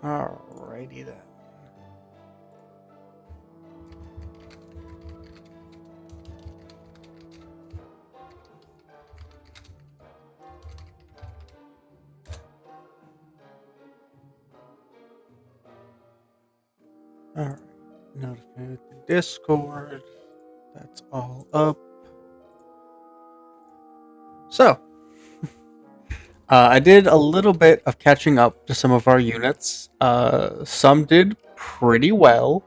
Alrighty then. Alright. Notify the Discord. That's all up. So, I did a little bit of catching up to some of our units. Some did pretty well,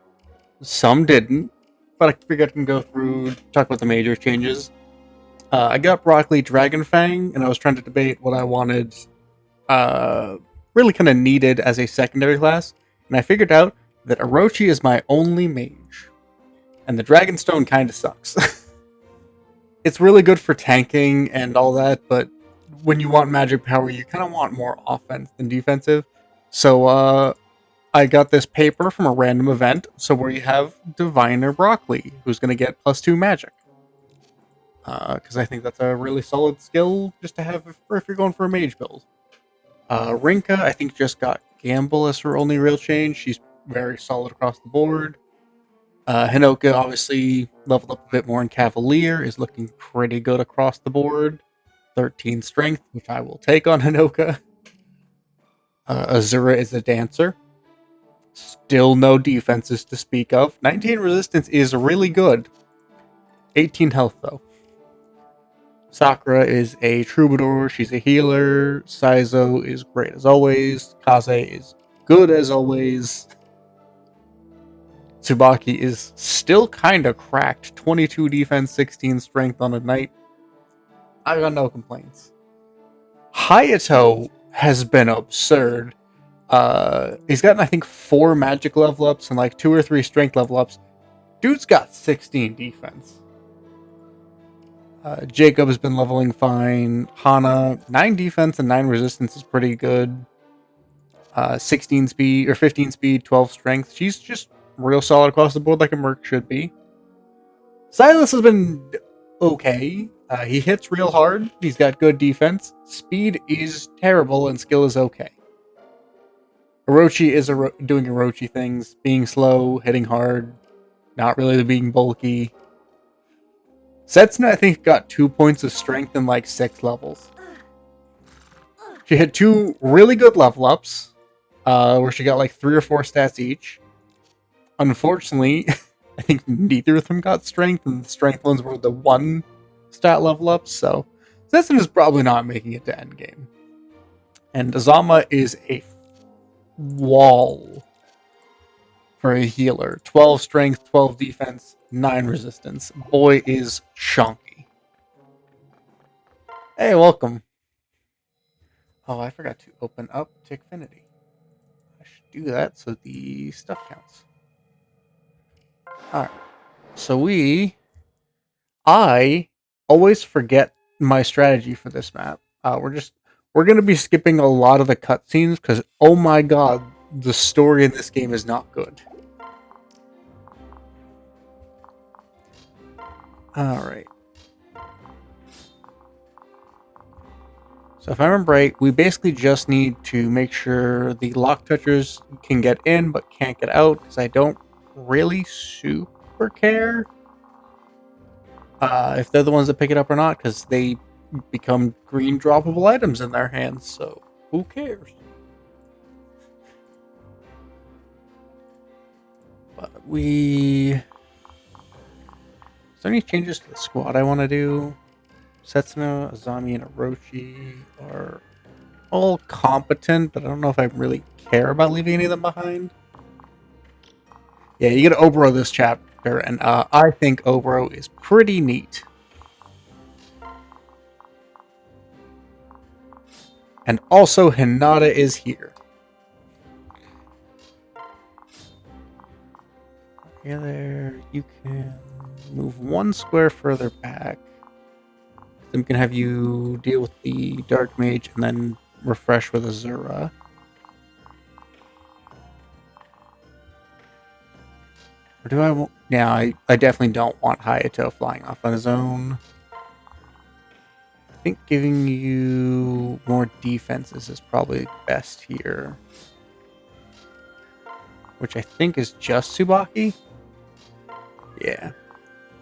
some didn't. But I figured I can go through, talk about the major changes. I got Broccoli Dragonfang, and I was trying to debate what I wanted, really kind of needed as a secondary class. And I figured out that Orochi is my only mage. And the Dragonstone kind of sucks. It's really good for tanking and all that, but when you want magic power, you kind of want more offense than defensive. So I got this paper from a random event, so where you have Diviner Broccoli, who's going to get +2 magic. Because I think that's a really solid skill just to have if you're going for a mage build. Rinka, I think, just got Gamble as her only real change. She's very solid across the board. Hinoka obviously leveled up a bit more in Cavalier, is looking pretty good across the board. 13 strength, which I will take on Hinoka. Azura is a dancer. Still no defenses to speak of. 19 resistance is really good. 18 health though. Sakura is a troubadour. She's a healer. Saizo is great as always. Kaze is good as always. Tsubaki is still kind of cracked. 22 defense, 16 strength on a knight. I got no complaints. Hayato has been absurd. He's gotten, I think, 4 magic level ups and like 2 or 3 strength level ups. Dude's got 16 defense. Jacob has been leveling fine. Hana, 9 defense and 9 resistance is pretty good. 16 speed or 15 speed, 12 strength. She's just real solid across the board like a merc should be. Silas has been okay. He hits real hard. He's got good defense. Speed is terrible and skill is okay. Orochi is doing Orochi things, being slow, hitting hard, not really being bulky. Setsuna, I think, got 2 points of strength in like 6 levels. She had 2 really good level ups, where she got like 3 or 4 stats each. Unfortunately, I think neither of them got strength, and the strength ones were the 1 stat level ups, so Setsuna's probably not making it to endgame. And Azama is a wall for a healer. 12 strength, 12 defense, 9 resistance. Boy is chunky. Hey, welcome. Oh, I forgot to open up Tickfinity. I should do that so the stuff counts. Alright. So I always forget my strategy for this map. We're going to be skipping a lot of the cutscenes because, oh my god, the story in this game is not good. Alright. So if I remember right, we basically just need to make sure the lock touchers can get in but can't get out, because I don't really super care if they're the ones that pick it up or not, because they become green droppable items in their hands, so who cares? But is there any changes to the squad I want to do? Setsuna, Azami, and Orochi are all competent, but I don't know if I really care about leaving any of them behind. Yeah, you get Oboro this chapter, and I think Oboro is pretty neat. And also, Hinata is here. Yeah, there. You can move 1 square further back. Then we can have you deal with the Dark Mage and then refresh with Azura. Or do I want... Yeah, I definitely don't want Hayato flying off on his own. I think giving you more defenses is probably best here. which I think is just Tsubaki. Yeah.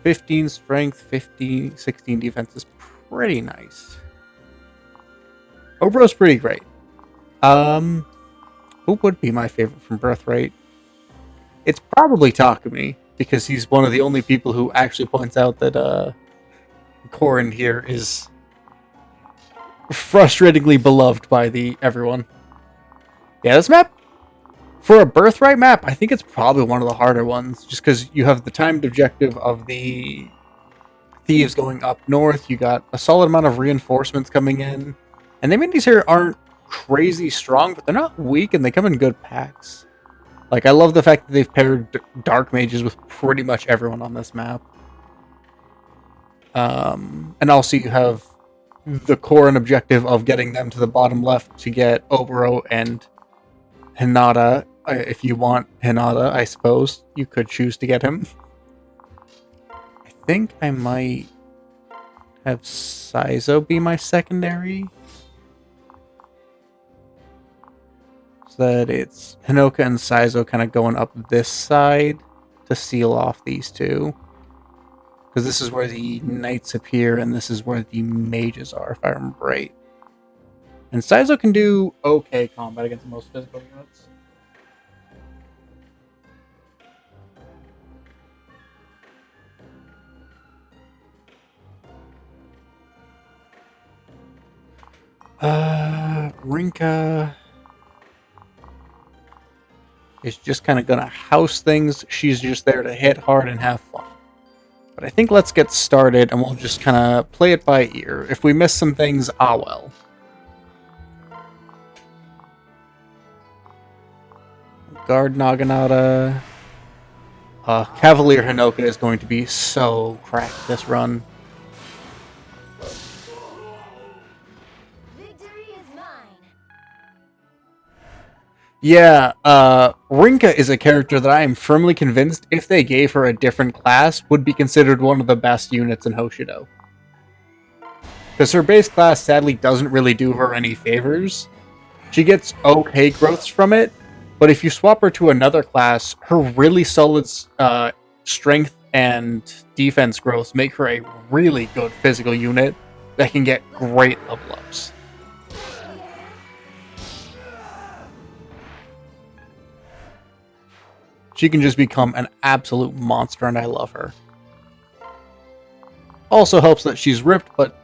15 strength, 16 defense is pretty nice. Obro's pretty great. Who would be my favorite from Birthright? It's probably Takumi, because he's one of the only people who actually points out that Korin here is frustratingly beloved by everyone. Yeah, this map, for a Birthright map, I think it's probably one of the harder ones, just because you have the timed objective of the thieves going up north, you got a solid amount of reinforcements coming in, and the minis here aren't crazy strong, but they're not weak, and they come in good packs. Like, I love the fact that they've paired Dark Mages with pretty much everyone on this map. And also you have the core and objective of getting them to the bottom left to get Oboro and Hinata. If you want Hinata, I suppose you could choose to get him. I think I might have Saizo be my secondary. So that it's Hinoka and Saizo kind of going up this side to seal off these two. Because this is where the knights appear, and this is where the mages are, if I remember right. And Saizo can do okay combat against most physical units. Rinka is just kind of going to house things. She's just there to hit hard and have fun. But I think let's get started, and we'll just kind of play it by ear. If we miss some things, ah well. Guard Naginata. Cavalier Hinoka is going to be so cracked this run. Yeah, Rinka is a character that I am firmly convinced, if they gave her a different class, would be considered one of the best units in Hoshido. Because her base class sadly doesn't really do her any favors. She gets okay growths from it, but if you swap her to another class, her really solid strength and defense growths make her a really good physical unit that can get great level ups. She can just become an absolute monster, and I love her. Also helps that she's ripped, but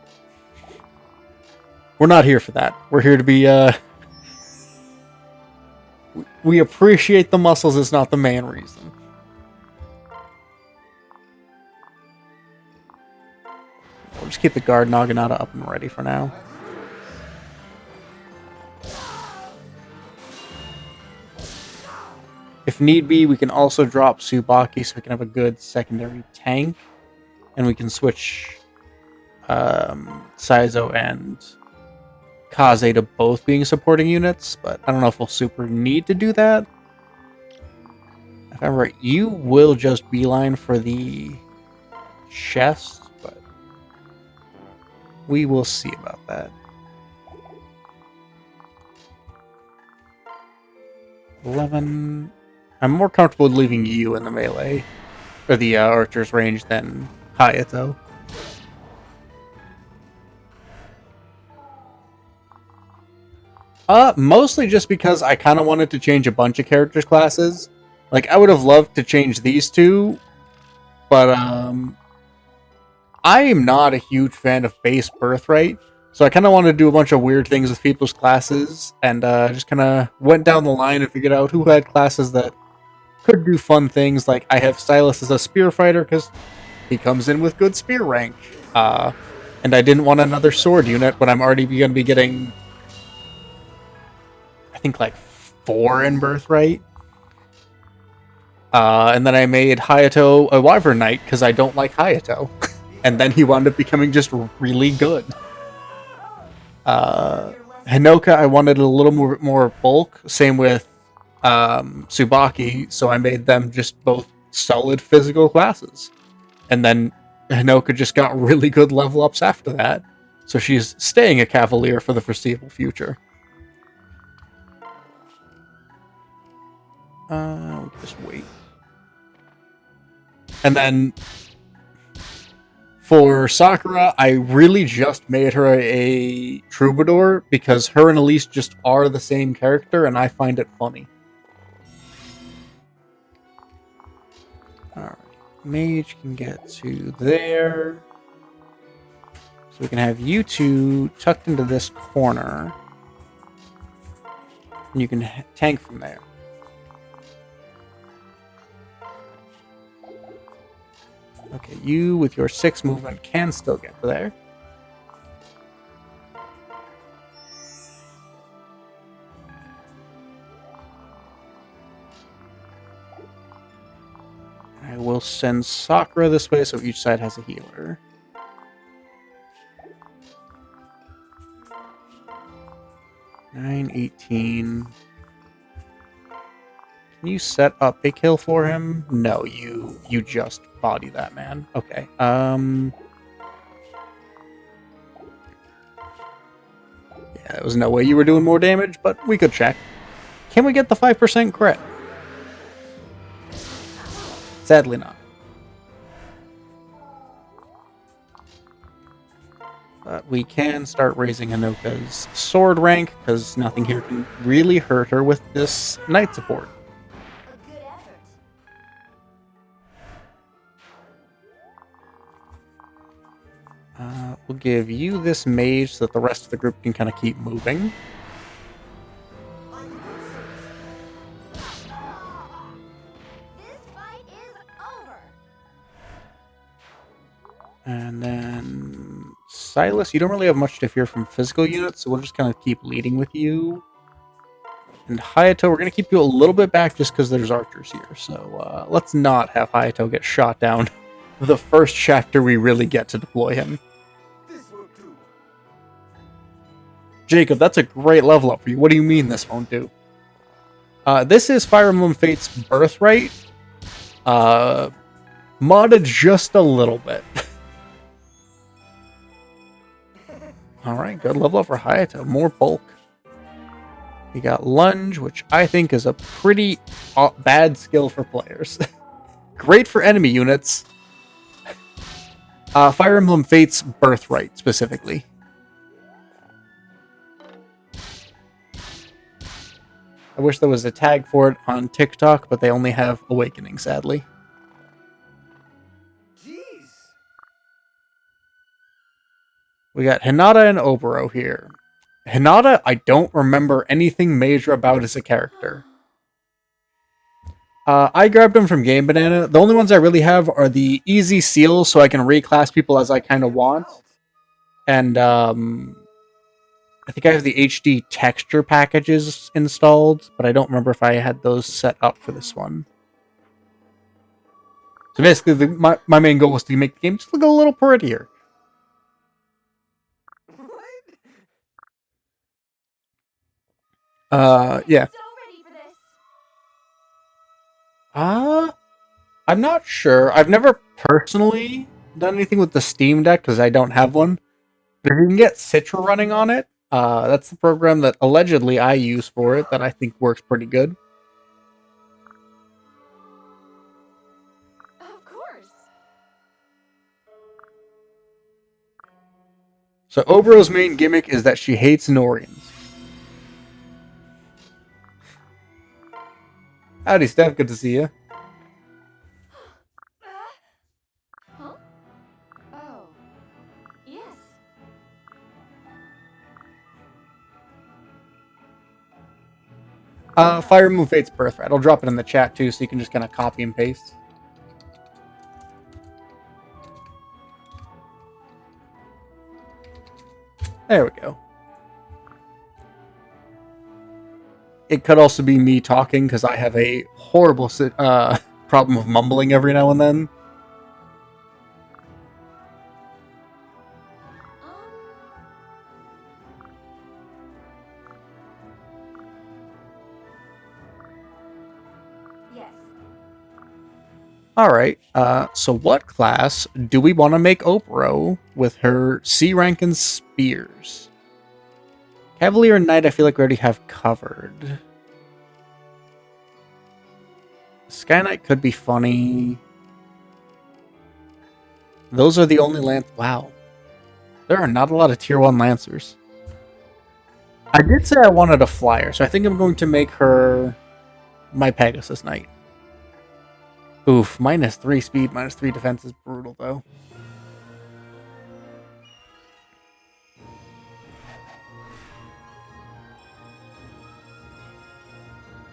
we're not here for that. We're here to be, we appreciate the muscles, it's not the main reason. We'll just keep the guard Naginata up and ready for now. If need be, we can also drop Tsubaki so we can have a good secondary tank. And we can switch Saizo and Kaze to both being supporting units. But I don't know if we'll super need to do that. If I'm right, you will just beeline for the chest. But we will see about that. 11... I'm more comfortable leaving you in the melee, or the archer's range, than Hayato. Mostly just because I kind of wanted to change a bunch of characters' classes. Like, I would have loved to change these two, but I am not a huge fan of base Birthright, so I kind of wanted to do a bunch of weird things with people's classes, and just kind of went down the line and figured out who had classes that could do fun things. Like, I have Stylus as a spear fighter because he comes in with good spear rank. And I didn't want another sword unit when I'm already going to be getting, I think, like 4 in Birthright. And then I made Hayato a Wyvern Knight because I don't like Hayato. And then he wound up becoming just really good. Hinoka, I wanted a little more bulk. Same with Tsubaki, so I made them just both solid physical classes. And then Hinoka just got really good level ups after that. So she's staying a Cavalier for the foreseeable future. we can just wait. And then for Sakura, I really just made her a troubadour because her and Elise just are the same character, and I find it funny. Alright, Mage can get to there. So we can have you two tucked into this corner. And you can tank from there. Okay, you with your 6 movement can still get to there. I will send Sakura this way so each side has a healer. $9.18. Can you set up a kill for him? No, you just body that man. Okay. Yeah, there was no way you were doing more damage, but we could check. Can we get the 5% crit? Sadly not. But we can start raising Hanoka's sword rank, because nothing here can really hurt her with this knight support. We'll give you this mage so that the rest of the group can kind of keep moving. And then Silas, you don't really have much to fear from physical units, so we'll just kind of keep leading with you. And Hayato, we're going to keep you a little bit back just because there's archers here. So let's not have Hayato get shot down the first chapter we really get to deploy him. Jacob, that's a great level up for you. What do you mean this won't do? This is Fire Emblem Fate's Birthright. Modded just a little bit. Alright, good level up for Hayato. More bulk. We got Lunge, which I think is a pretty bad skill for players. Great for enemy units. Fire Emblem Fate's Birthright, specifically. I wish there was a tag for it on TikTok, but they only have Awakening, sadly. Jeez. We got Hinata and Oboro here. Hinata, I don't remember anything major about as a character. I grabbed him from Game Banana. The only ones I really have are the easy seals, so I can reclass people as I kind of want. And, I think I have the HD texture packages installed, but I don't remember if I had those set up for this one. So basically, my main goal was to make the game just look a little prettier. Yeah. I'm not sure. I've never personally done anything with the Steam Deck because I don't have one. But you can get Citra running on it. That's the program that allegedly I use for it that I think works pretty good. Of course. So Oboro's main gimmick is that she hates Norians. Howdy, Steph. Good to see you. Huh? Oh. Yes. Fire Emblem Fate's Birthright. I'll drop it in the chat too, so you can just kind of copy and paste. There we go. It could also be me talking, because I have a horrible problem of mumbling every now and then. Yes. Alright, so what class do we want to make Oboro with her C rank and spears? Cavalier and Knight I feel like we already have covered. Sky Knight could be funny. Those are the only Wow. There are not a lot of tier 1 Lancers. I did say I wanted a flyer, so I think I'm going to make her my Pegasus Knight. Oof, -3 speed, -3 defense is brutal, though.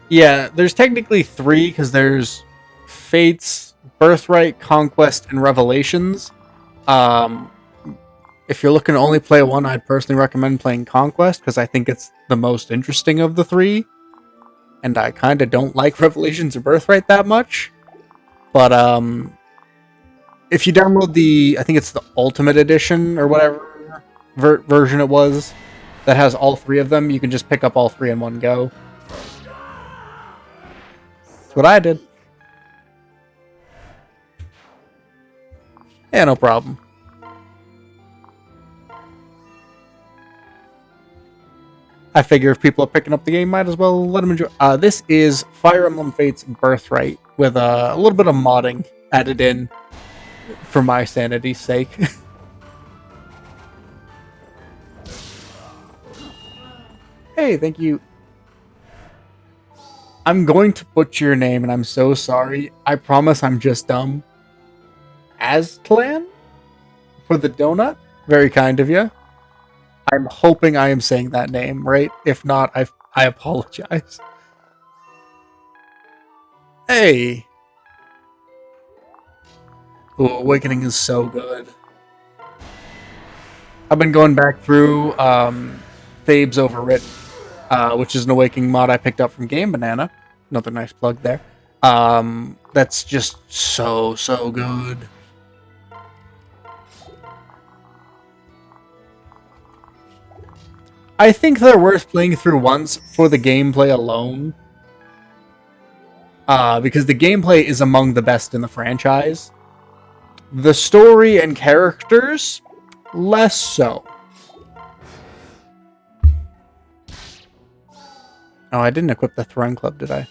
Yeah, there's technically 3, because there's Fates, Birthright, Conquest, and Revelations. If you're looking to only play one, I'd personally recommend playing Conquest, because I think it's the most interesting of the 3. And I kind of don't like Revelations or Birthright that much. But, if you download I think it's the Ultimate Edition, or whatever version it was, that has all 3 of them, you can just pick up all 3 in one go. That's what I did. Yeah, no problem. I figure if people are picking up the game, might as well let them enjoy. This is Fire Emblem Fates Birthright with a little bit of modding added in for my sanity's sake. Hey, thank you. I'm going to butcher your name, and I'm so sorry. I promise I'm just dumb. Aztlan? For the donut? Very kind of you. I'm hoping I am saying that name right. If not, I apologize. Hey! Ooh, Awakening is so good. I've been going back through Thabe's Overwritten, which is an Awakening mod I picked up from Game Banana. Another nice plug there. That's just so good. I think they're worth playing through once for the gameplay alone. Because the gameplay is among the best in the franchise. The story and characters, less so. Oh, I didn't equip the Throne Club, did I?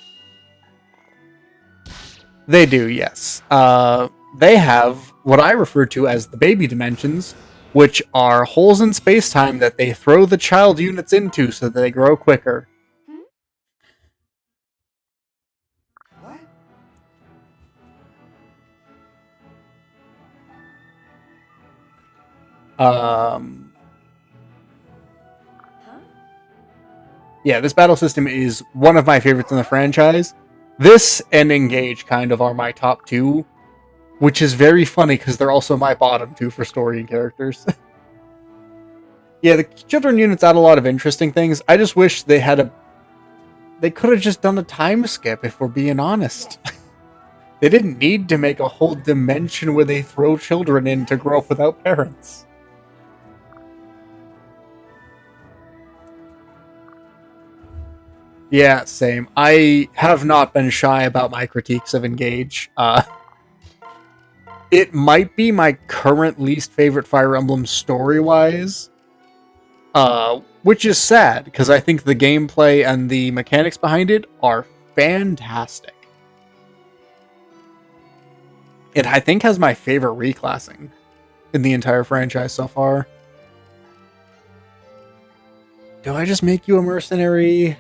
They do, yes. They have what I refer to as the baby dimensions, which are holes in space-time that they throw the child units into so that they grow quicker. Yeah, this battle system is one of my favorites in the franchise. This and Engage kind of are my top 2, which is very funny because they're also my bottom 2 for story and characters. Yeah, the children units add a lot of interesting things. I just wish they could have just done a time skip, if we're being honest. They didn't need to make a whole dimension where they throw children in to grow up without parents. Yeah, same. I have not been shy about my critiques of Engage. It might be my current least favorite Fire Emblem story-wise, which is sad, because I think the gameplay and the mechanics behind it are fantastic. It, I think, has my favorite reclassing in the entire franchise so far. Do I just make you a mercenary?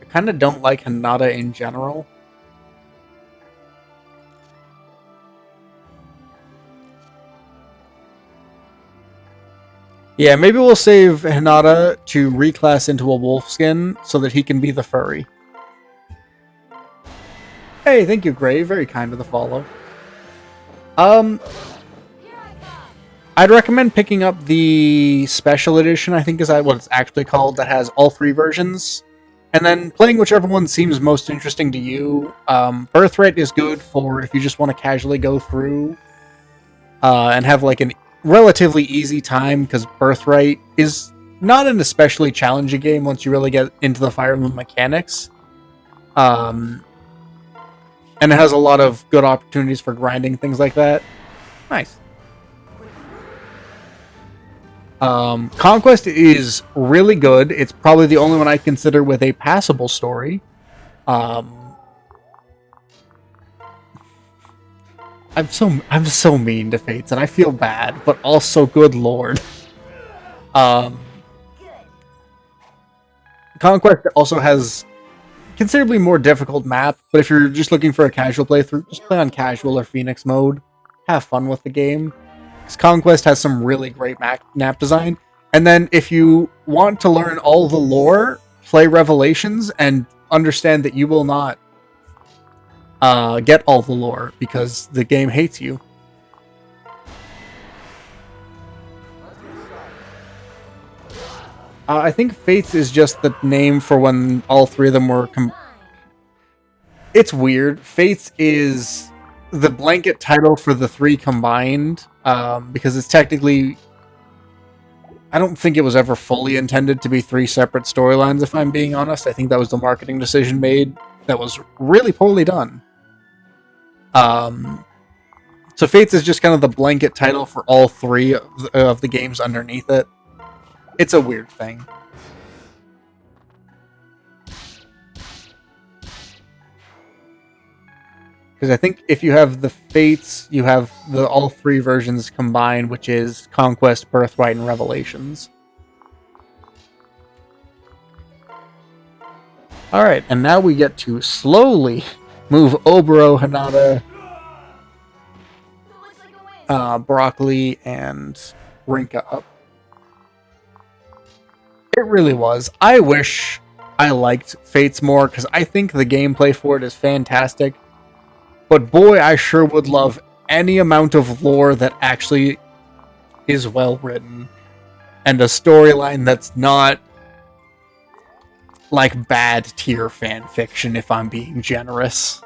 I kind of don't like Hinata in general. Yeah, maybe we'll save Hinata to reclass into a wolf skin so that he can be the furry. Hey, thank you, Gray. Very kind of the follow. I'd recommend picking up the special edition, I think is what it's actually called, that has all 3 versions. And then playing whichever one seems most interesting to you. Birthright is good for if you just want to casually go through and have like a relatively easy time, because Birthright is not an especially challenging game once you really get into the Fire Emblem mechanics. And it has a lot of good opportunities for grinding, things like that. Nice. Conquest is really good. It's probably the only one I consider with a passable story. I'm so mean to Fates, and I feel bad, but also, good lord. Um, Conquest also has considerably more difficult map, but if you're just looking for a casual playthrough, just play on casual or Phoenix mode. Have fun with the game. Because Conquest has some really great map design. And then if you want to learn all the lore, play Revelations and understand that you will not get all the lore because the game hates you. I think Fates is just the name for when all three of them were... It's weird. Fates is the blanket title for the three combined, because it's technically... I don't think it was ever fully intended to be three separate storylines, if I'm being honest. I think that was the marketing decision made that was really poorly done. So Fates is just kind of the blanket title for all three of the games underneath it. It's a weird thing. Because I think if you have the Fates, you have all three versions combined, which is Conquest, Birthright, and Revelations. Alright, and now we get to slowly move Oboro, Hinata, Broccoli, and Rinka up. It really was. I wish I liked Fates more, because I think the gameplay for it is fantastic. But boy, I sure would love any amount of lore that actually is well written. And a storyline that's not like bad tier fan fiction, if I'm being generous.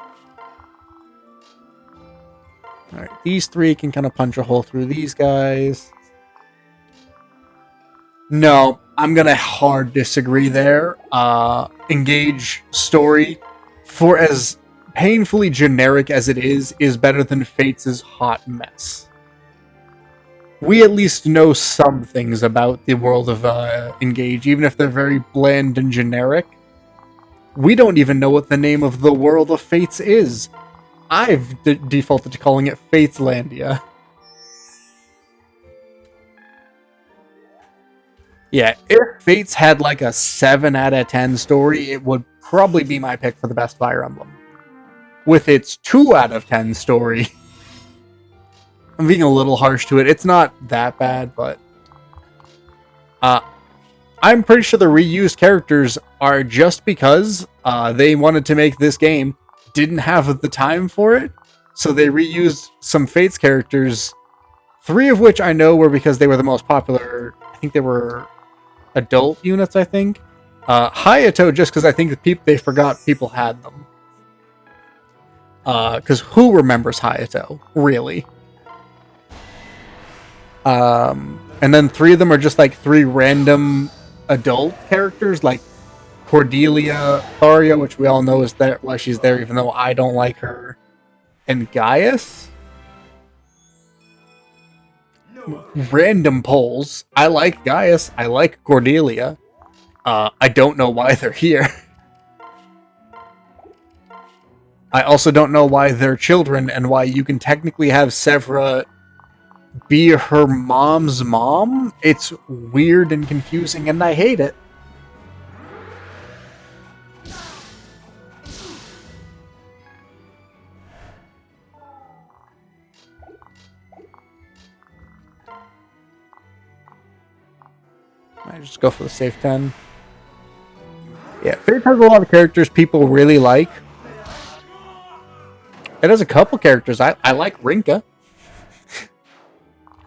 Alright, these three can kind of punch a hole through these guys. No, I'm gonna hard disagree there. Engage story, for as painfully generic as it is better than Fates' hot mess. We at least know some things about the world of Engage, even if they're very bland and generic. We don't even know what the name of the world of Fates is. I've defaulted to calling it Fateslandia. Yeah, if Fates had like a 7 out of 10 story, it would probably be my pick for the best Fire Emblem. With its 2 out of 10 story, I'm being a little harsh to it. It's not that bad, but I'm pretty sure the reused characters are just because they wanted to make this game, didn't have the time for it, so they reused some Fates characters, 3 of which I know were because they were the most popular. I think they were adult units, I think. Hayato, just because I think they forgot people had them. Because who remembers Hayato, really? And then 3 of them are just like 3 random adult characters, like Cordelia, Tharia, which we all know is there why she's there, even though I don't like her, and Gaius. Random polls. I like Gaius. I like Cordelia. I don't know why they're here. I also don't know why they're children and why you can technically have Severa be her mom's mom. It's weird and confusing, and I hate it. I just go for the safe 10. Yeah, Fate has a lot of characters people really like. It has a couple characters. I like Rinka.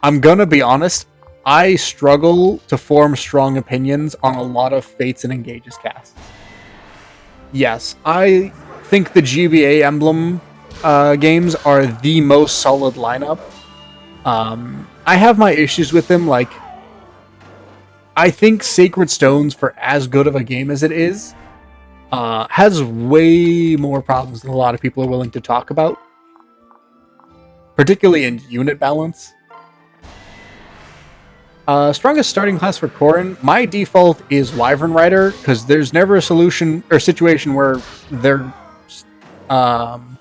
I'm gonna be honest, I struggle to form strong opinions on a lot of Fates and Engages casts. Yes, I think the GBA Emblem games are the most solid lineup. I have my issues with them, like, I think Sacred Stones, for as good of a game as it is, has way more problems than a lot of people are willing to talk about. Particularly in unit balance. Strongest starting class for Corrin, my default is Wyvern Rider, because there's never a solution or situation where their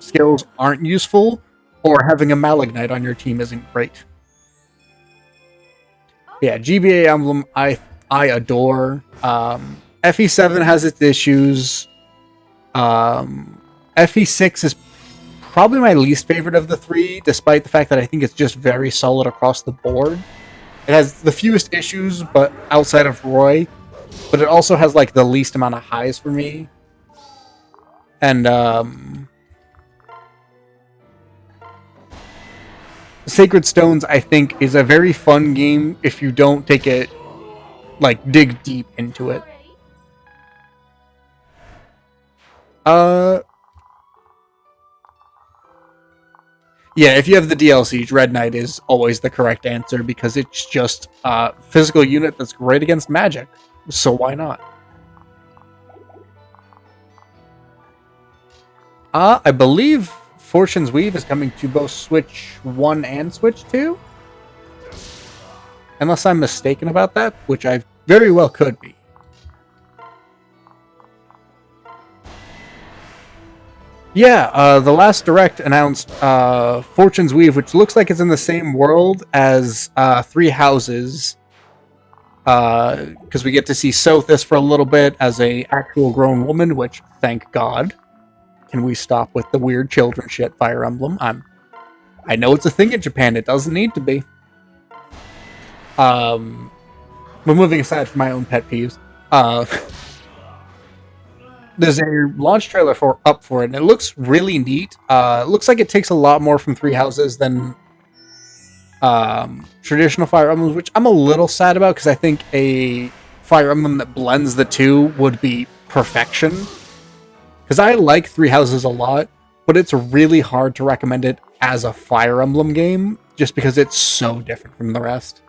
skills aren't useful, or having a Malignite on your team isn't great. Yeah, GBA emblem I adore. FE7 has its issues. FE6 is probably my least favorite of the three, despite the fact that I think it's just very solid across the board. It has the fewest issues, but outside of Roy, but it also has like the least amount of highs for me. And Sacred Stones, I think, is a very fun game if you don't take it, like, dig deep into it. Yeah, if you have the DLCs, Red Knight is always the correct answer because it's just a physical unit that's great against magic. So why not? I believe Fortune's Weave is coming to both Switch 1 and Switch 2? Unless I'm mistaken about that, which I very well could be. Yeah, the last Direct announced Fortune's Weave, which looks like it's in the same world as Three Houses. Because we get to see Sothis for a little bit as a actual grown woman, which, thank God. Can we stop with the weird children shit, Fire Emblem? I know it's a thing in Japan, it doesn't need to be. But moving aside from my own pet peeves, there's a launch trailer up for it, and it looks really neat. It looks like it takes a lot more from Three Houses than traditional Fire Emblems, which I'm a little sad about because I think a Fire Emblem that blends the two would be perfection. Because I like Three Houses a lot, but it's really hard to recommend it as a Fire Emblem game just because it's so different from the rest.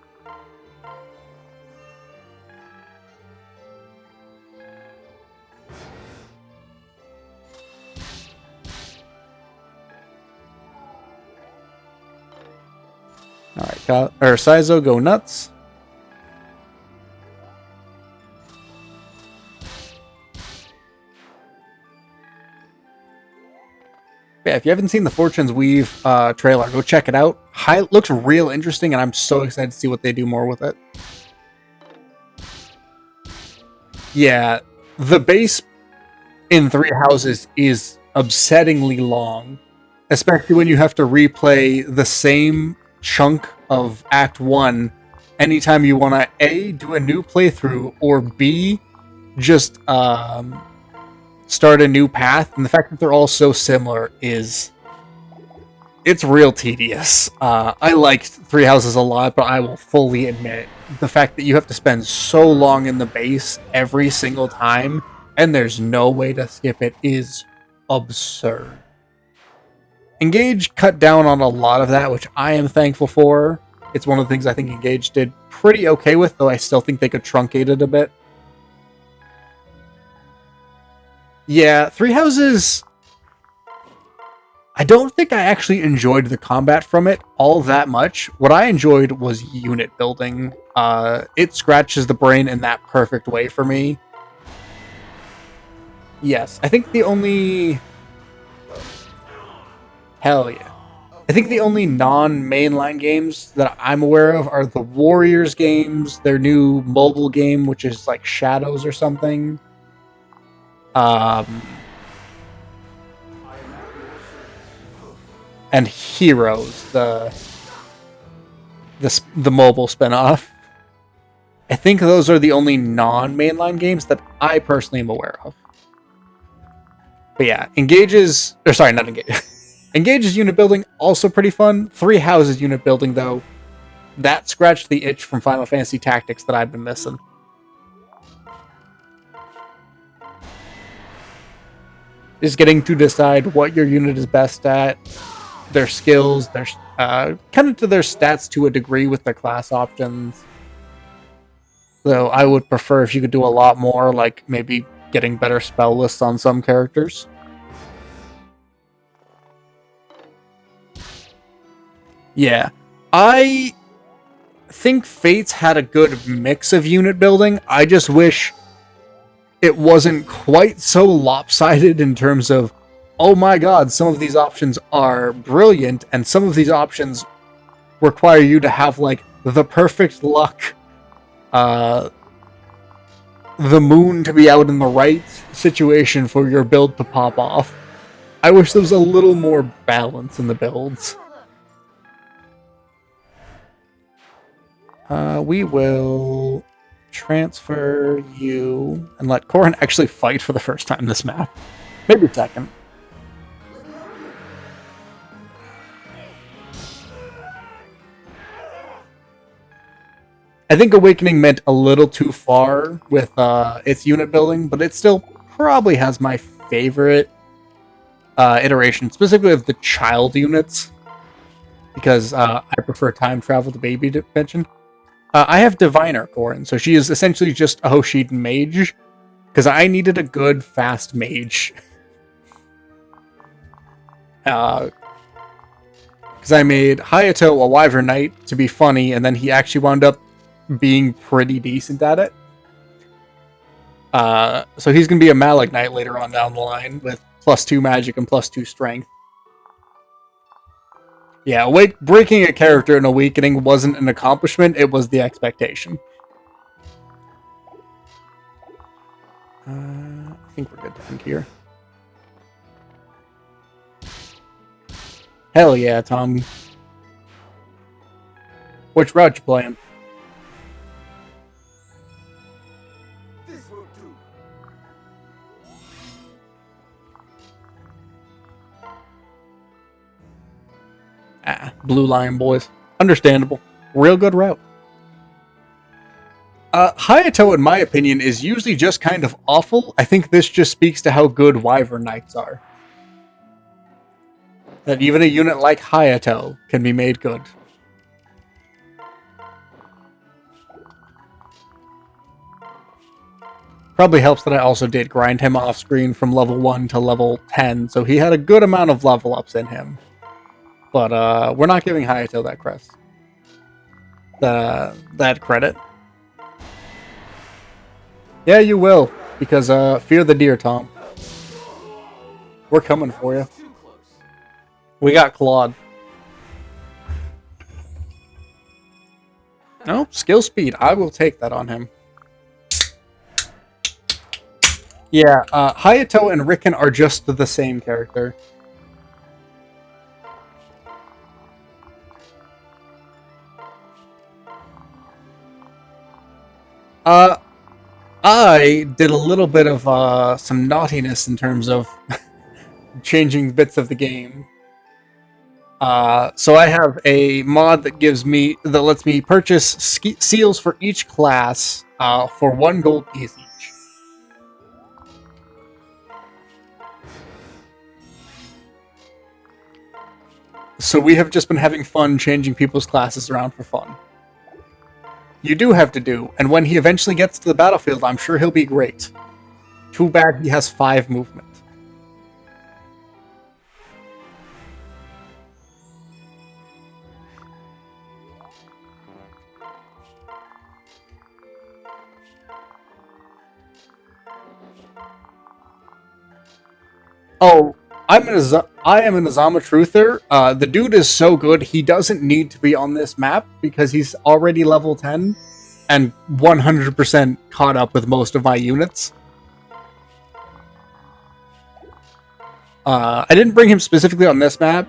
Alright, Saizo, go nuts. Yeah, if you haven't seen the Fortune's Weave trailer, go check it out. Looks real interesting, and I'm so excited to see what they do more with it. Yeah, the base in Three Houses is upsettingly long, especially when you have to replay the same chunk of Act 1 anytime you want to A, do a new playthrough, or B, just start a new path. And the fact that they're all so similar it's real tedious. I liked Three Houses a lot, but I will fully admit the fact that you have to spend so long in the base every single time and there's no way to skip it is absurd. Engage cut down on a lot of that, which I am thankful for. It's one of the things I think Engage did pretty okay with, though I still think they could truncate it a bit. Yeah, Three Houses, I don't think I actually enjoyed the combat from it all that much. What I enjoyed was unit building. It scratches the brain in that perfect way for me. Yes, I think the only... Hell yeah. I think the only non-mainline games that I'm aware of are the Warriors games, their new mobile game, which is like Shadows or something. And Heroes, the mobile spinoff. I think those are the only non-mainline games that I personally am aware of. But yeah, Engage's unit building, also pretty fun. Three Houses unit building, though, that scratched the itch from Final Fantasy Tactics that I've been missing. Is getting to decide what your unit is best at, their skills, their kind of to their stats to a degree with their class options. Though I would prefer if you could do a lot more, like maybe getting better spell lists on some characters. Yeah, I think Fates had a good mix of unit building. I just wish it wasn't quite so lopsided in terms of oh my god, some of these options are brilliant, and some of these options require you to have, like, the perfect luck, the moon to be out in the right situation for your build to pop off. I wish there was a little more balance in the builds. We will transfer you and let Corrin actually fight for the first time this map. Maybe second. I think Awakening meant a little too far with its unit building, but it still probably has my favorite iteration, specifically of the child units, because I prefer time travel to baby dimension. I have Diviner Corrin, so she is essentially just a Hoshiden mage, because I needed a good, fast mage. Because I made Hayato a Wyvern Knight to be funny, and then he actually wound up being pretty decent at it. So he's going to be a Malik Knight later on down the line, with +2 magic and +2 strength. Yeah, breaking a character in Awakening wasn't an accomplishment, it was the expectation. I think we're good to end here. Hell yeah, Tom. Which route you playing? This will do. Blue Lion boys. Understandable. Real good route. Hayato, in my opinion, is usually just kind of awful. I think this just speaks to how good Wyvern Knights are. That even a unit like Hayato can be made good. Probably helps that I also did grind him off screen from level 1 to level 10, so he had a good amount of level ups in him. But we're not giving Hayato that crest. That credit. Yeah, you will, because fear the deer, Tom. We're coming for you. We got Claude. No, skill speed. I will take that on him. Yeah, Hayato and Riken are just the same character. I did a little bit of some naughtiness in terms of changing bits of the game. So I have a mod that lets me purchase seals for each class for 1 gold piece each. So we have just been having fun changing people's classes around for fun. You do have to do, and when he eventually gets to the battlefield, I'm sure he'll be great. Too bad he has 5 movement. Oh, I am an Azama truther. The dude is so good, he doesn't need to be on this map because he's already level 10 and 100% caught up with most of my units. I didn't bring him specifically on this map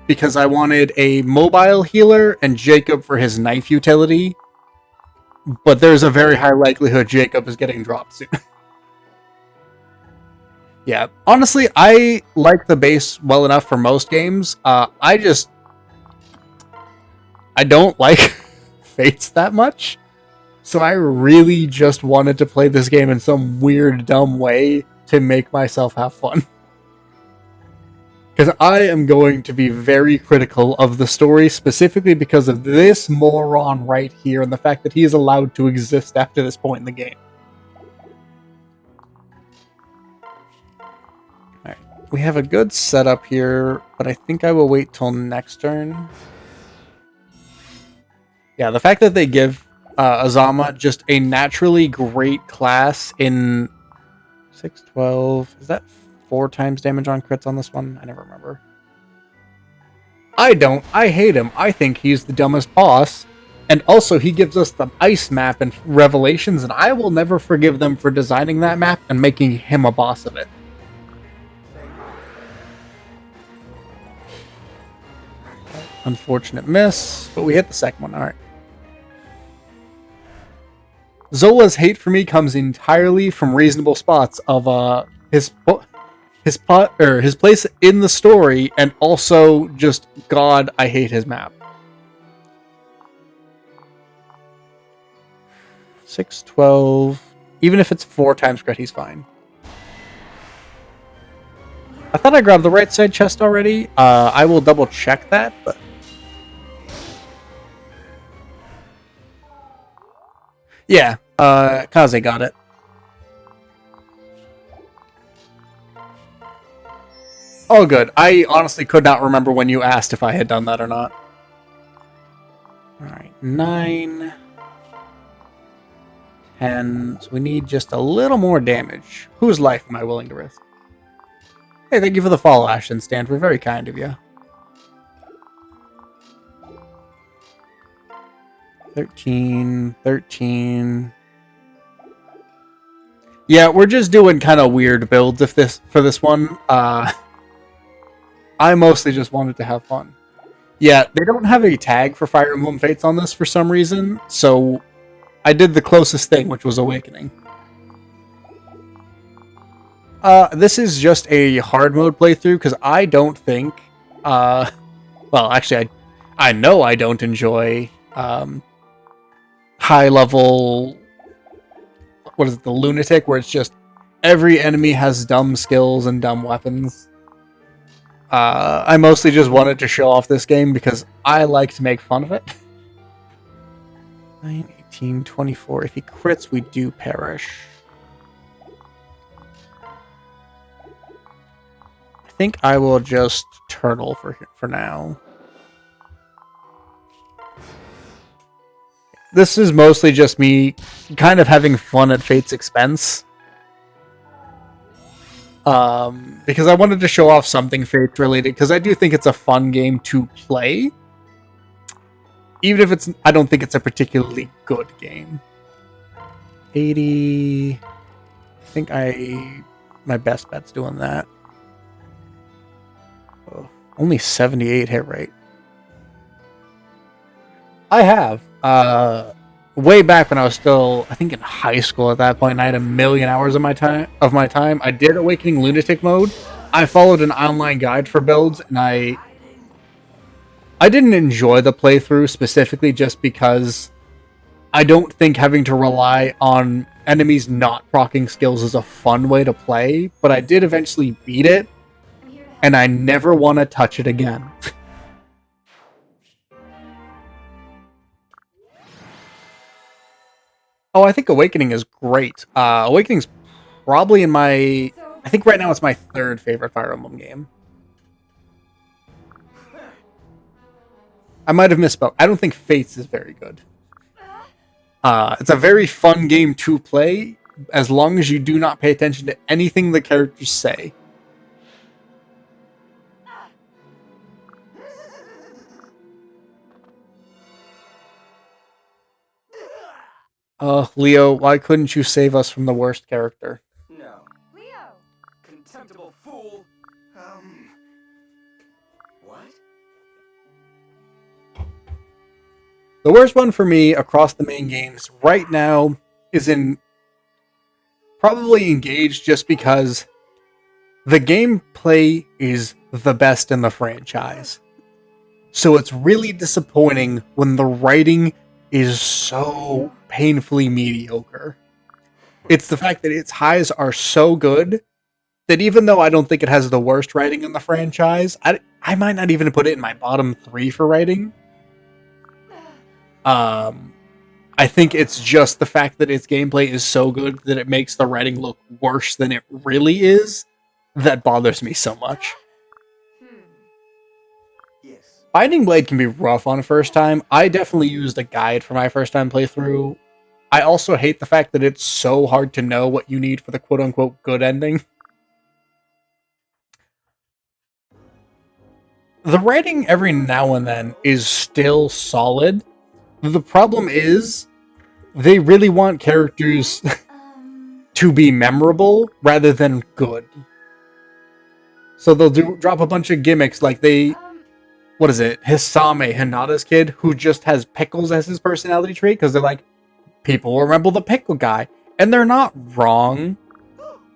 because I wanted a mobile healer and Jacob for his knife utility, but there's a very high likelihood Jacob is getting dropped soon. Yeah, honestly, I like the base well enough for most games. I don't like Fates that much, so I really just wanted to play this game in some weird, dumb way to make myself have fun. Because I am going to be very critical of the story, specifically because of this moron right here and the fact that he is allowed to exist after this point in the game. We have a good setup here, but I think I will wait till next turn. Yeah, the fact that they give Azama just a naturally great class in 612, is that 4 times damage on crits on this one? I never remember. I don't. I hate him. I think he's the dumbest boss. And also, he gives us the ice map in Revelations, and I will never forgive them for designing that map and making him a boss of it. Unfortunate miss, but we hit the second one. All right. Zola's hate for me comes entirely from reasonable spots of his place in the story, and also just God, I hate his map. 6, 12. Even if it's 4 times crit, he's fine. I thought I grabbed the right side chest already. I will double check that, but yeah, Kaze got it. Oh, good. I honestly could not remember when you asked if I had done that or not. Alright, 9, 10. So we need just a little more damage. Whose life am I willing to risk? Hey, thank you for the follow, Ashton Stanford. Very kind of you. 13, 13. Yeah, we're just doing kind of weird builds for this one. I mostly just wanted to have fun. Yeah, they don't have a tag for Fire Emblem Fates on this for some reason, so I did the closest thing, which was Awakening. This is just a hard mode playthrough, because I don't think, well, actually, I know I don't enjoy, high level, what is it, the Lunatic, where it's just every enemy has dumb skills and dumb weapons. I mostly just wanted to show off this game because I like to make fun of it. 9, 18, 24. If he crits, we do perish. I think I will just turtle for now. This is mostly just me kind of having fun at Fate's expense. Because I wanted to show off something Fate related, because I do think it's a fun game to play. Even if I don't think it's a particularly good game. 80. I think my best bet's doing that. Oh, only 78 hit rate. I have. Way back when I was still, I think in high school at that point, and I had a million hours of my time. I did Awakening Lunatic mode. I followed an online guide for builds, and I didn't enjoy the playthrough specifically just because I don't think having to rely on enemies not proccing skills is a fun way to play, but I did eventually beat it, and I never want to touch it again. Oh, I think Awakening is great. Awakening's probably I think right now it's my 3rd favorite Fire Emblem game. I might have misspoke. I don't think Fates is very good. It's a very fun game to play, as long as you do not pay attention to anything the characters say. Leo, why couldn't you save us from the worst character? No. Leo! Contemptible fool! What? The worst one for me across the main games right now is probably Engaged, just because the gameplay is the best in the franchise. So it's really disappointing when the writing is so painfully mediocre. It's the fact that its highs are so good that even though I don't think it has the worst writing in the franchise, I might not even put it in my bottom 3 for writing. I think it's just the fact that its gameplay is so good that it makes the writing look worse than it really is that bothers me so much. Yes. Binding Blade can be rough on first time. I definitely used a guide for my first time playthrough. I also hate the fact that it's so hard to know what you need for the quote-unquote good ending. The writing every now and then is still solid. The problem is they really want characters to be memorable rather than good. So they'll drop a bunch of gimmicks like what is it? Hisame, Hinata's kid, who just has pickles as his personality trait because they're like, people remember the pickle guy. And they're not wrong,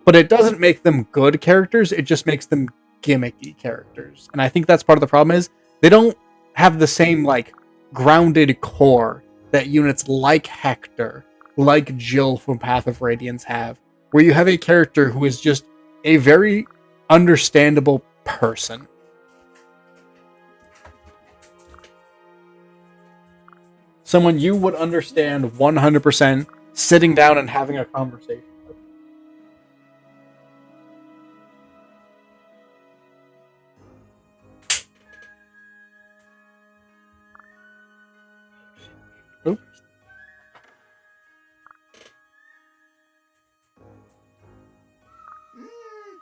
but it doesn't make them good characters, it just makes them gimmicky characters. And I think that's part of the problem is they don't have the same like grounded core that units like Hector, like Jill from Path of Radiance have, where you have a character who is just a very understandable person. Someone you would understand 100% sitting down and having a conversation with. Oops.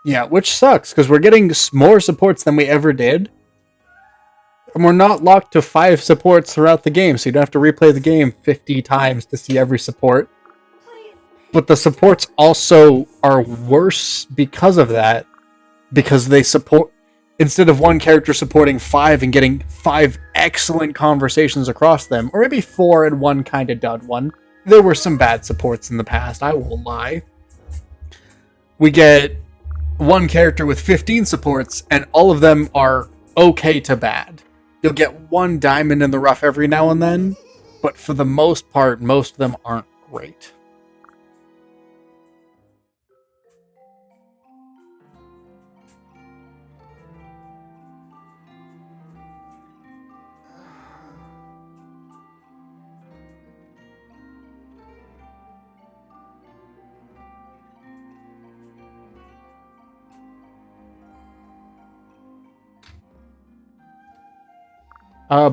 Yeah, which sucks, because we're getting more supports than we ever did. And we're not locked to 5 supports throughout the game, so you don't have to replay the game 50 times to see every support. But the supports also are worse because of that, because they support, instead of one character supporting 5 and getting 5 excellent conversations across them, or maybe 4 and one kind of dud one. There were some bad supports in the past, I won't lie. We get one character with 15 supports, and all of them are okay to bad. You'll get one diamond in the rough every now and then, but for the most part, most of them aren't great.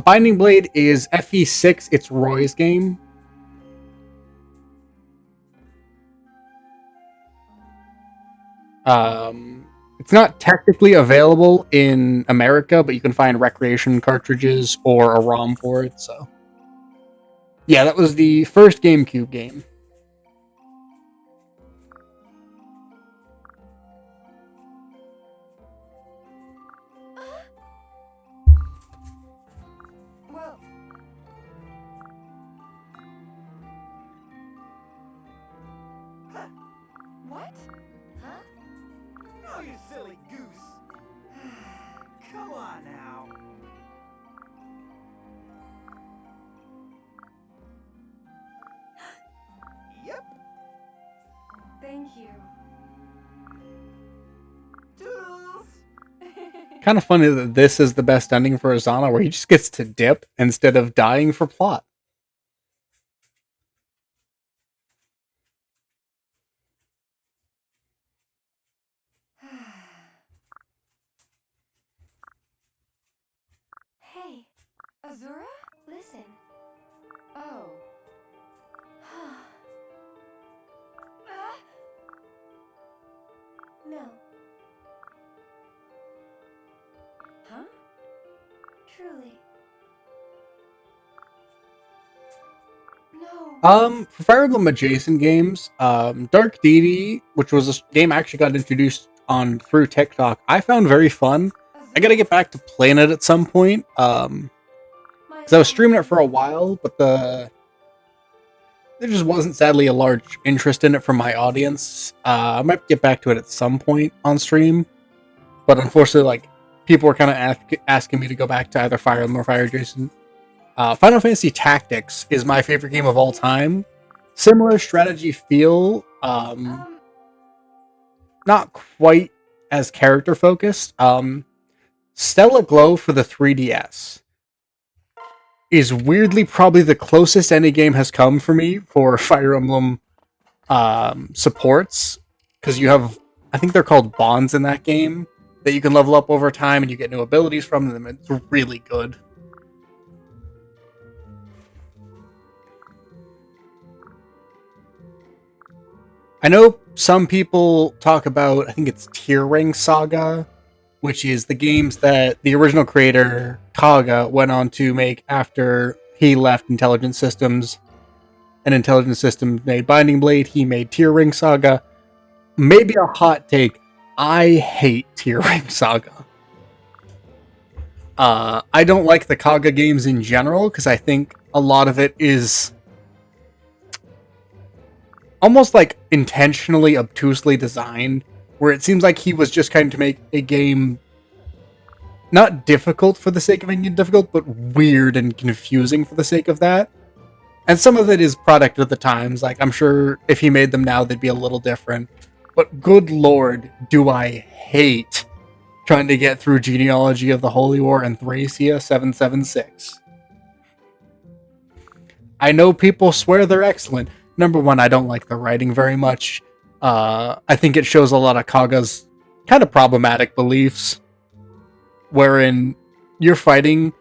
Binding Blade is FE6, it's Roy's game. It's not technically available in America, but you can find recreation cartridges or a ROM for it, so. Yeah, that was the first GameCube game. What? Huh? Oh, you silly goose. Come on now. Yep. Thank you. Toodles. Kind of funny that this is the best ending for Azana, where he just gets to dip instead of dying for plot. Hey, Azura? Listen. Oh. No. Huh? Truly. No. For Fire Emblem adjacent games, Dark Deity, which was a game I actually got introduced on through TikTok, I found very fun. I gotta get back to playing it at some point. Because I was streaming it for a while, but there just wasn't sadly a large interest in it from my audience. I might get back to it at some point on stream, but unfortunately, like, people were kind of asking me to go back to either Fire Emblem or Fire Adjacent. Final Fantasy Tactics is my favorite game of all time. Similar strategy feel, not quite as character focused. Stella Glow for the 3DS is weirdly probably the closest any game has come for me for Fire Emblem supports, because you have, I think they're called bonds in that game, that you can level up over time and you get new abilities from them. It's really good. I know some people talk about, I think it's Tier Ring Saga, which is the games that the original creator, Kaga, went on to make after he left Intelligent Systems. And Intelligent Systems made Binding Blade, he made Tier Ring Saga. Maybe a hot take, I hate Tier Ring Saga. I don't like the Kaga games in general, because I think a lot of it is almost like intentionally obtusely designed, where it seems like he was just trying to make a game not difficult for the sake of making it difficult, but weird and confusing for the sake of that. And some of it is product of the times. Like, I'm sure if he made them now, they'd be a little different. But good lord, do I hate trying to get through Genealogy of the Holy War and Thracia 776. I know people swear they're excellent. Number one, I don't like the writing very much. I think it shows a lot of Kaga's kind of problematic beliefs, wherein you're fighting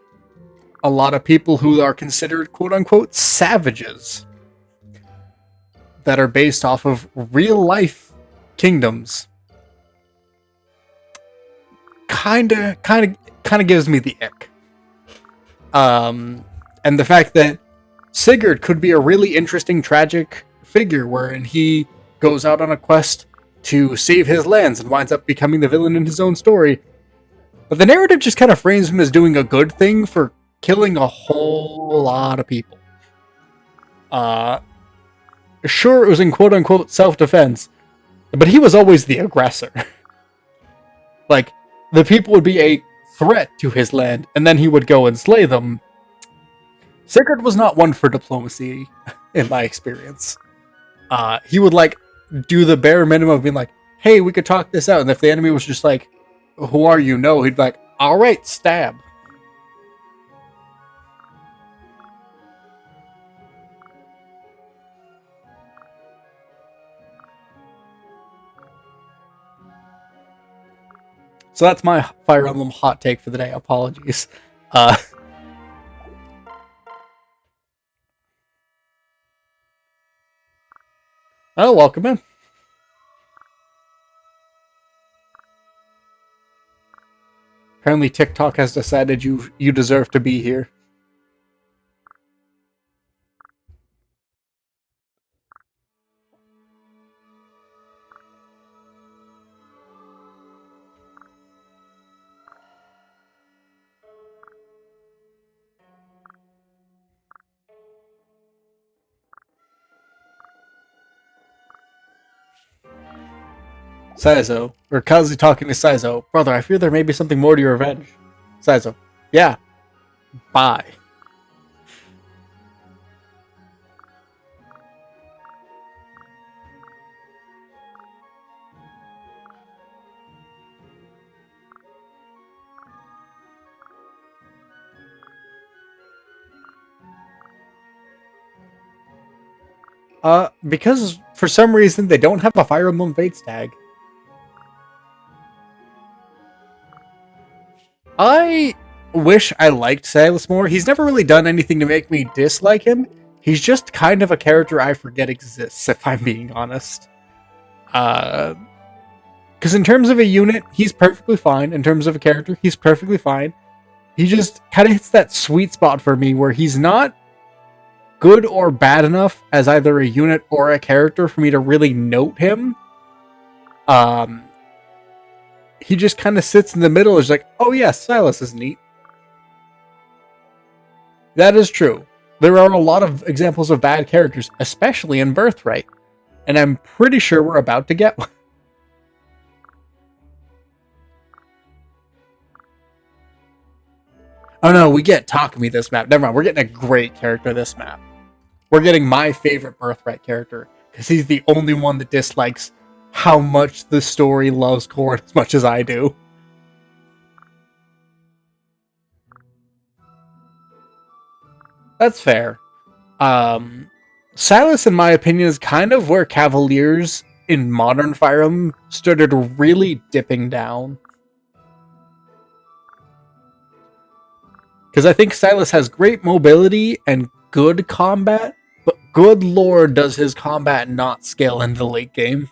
a lot of people who are considered quote-unquote savages that are based off of real-life kingdoms. Kind of gives me the ick. And the fact that Sigurd could be a really interesting, tragic figure, wherein he goes out on a quest to save his lands and winds up becoming the villain in his own story. But the narrative just kind of frames him as doing a good thing for killing a whole lot of people. Sure, it was in quote-unquote self-defense, but he was always the aggressor. Like, the people would be a threat to his land, and then he would go and slay them. Sigurd was not one for diplomacy, in my experience. He would, like, do the bare minimum of being like, hey, we could talk this out, and if the enemy was just like, who are you? No, he'd be like, alright, stab. So that's my Fire Emblem hot take for the day. Apologies. Oh, welcome in. Apparently TikTok has decided you deserve to be here. Saizo, or Kazi talking to Saizo. Brother, I fear there may be something more to your revenge. Saizo, yeah. Bye. Because for some reason they don't have a Fire Emblem Fates tag. I wish I liked Silas more. He's never really done anything to make me dislike him. He's just kind of a character I forget exists, if I'm being honest. Because in terms of a unit, he's perfectly fine. In terms of a character, he's perfectly fine. He just kind of hits that sweet spot for me where he's not good or bad enough as either a unit or a character for me to really note him. He just kind of sits in the middle. It's like, oh yes, Silas is neat. That is true. There are a lot of examples of bad characters, especially in Birthright. And I'm pretty sure we're about to get one. Oh no, we get Takumi this map. Never mind, we're getting a great character this map. We're getting my favorite Birthright character, because he's the only one that dislikes how much the story loves Corrin as much as I do. That's fair. Silas, in my opinion, is kind of where Cavaliers in modern Fire Emblem started really dipping down. Because I think Silas has great mobility and good combat, but good lord does his combat not scale in the late game.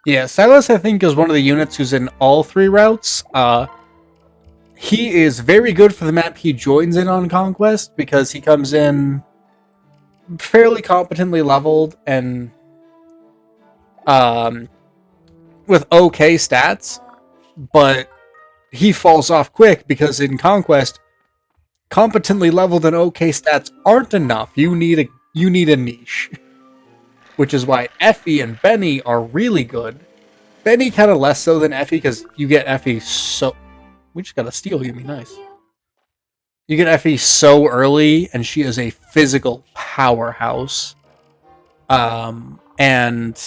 Yeah, Silas, I think, is one of the units who's in all three routes. He is very good for the map he joins in on Conquest because he comes in fairly competently leveled and with okay stats, but he falls off quick because in Conquest, competently leveled and okay stats aren't enough. You need a niche, which is why Effie and Benny are really good. Benny kind of less so than Effie because you get Effie so. We just got a steal. Give me nice. You get Effie so early, and she is a physical powerhouse. And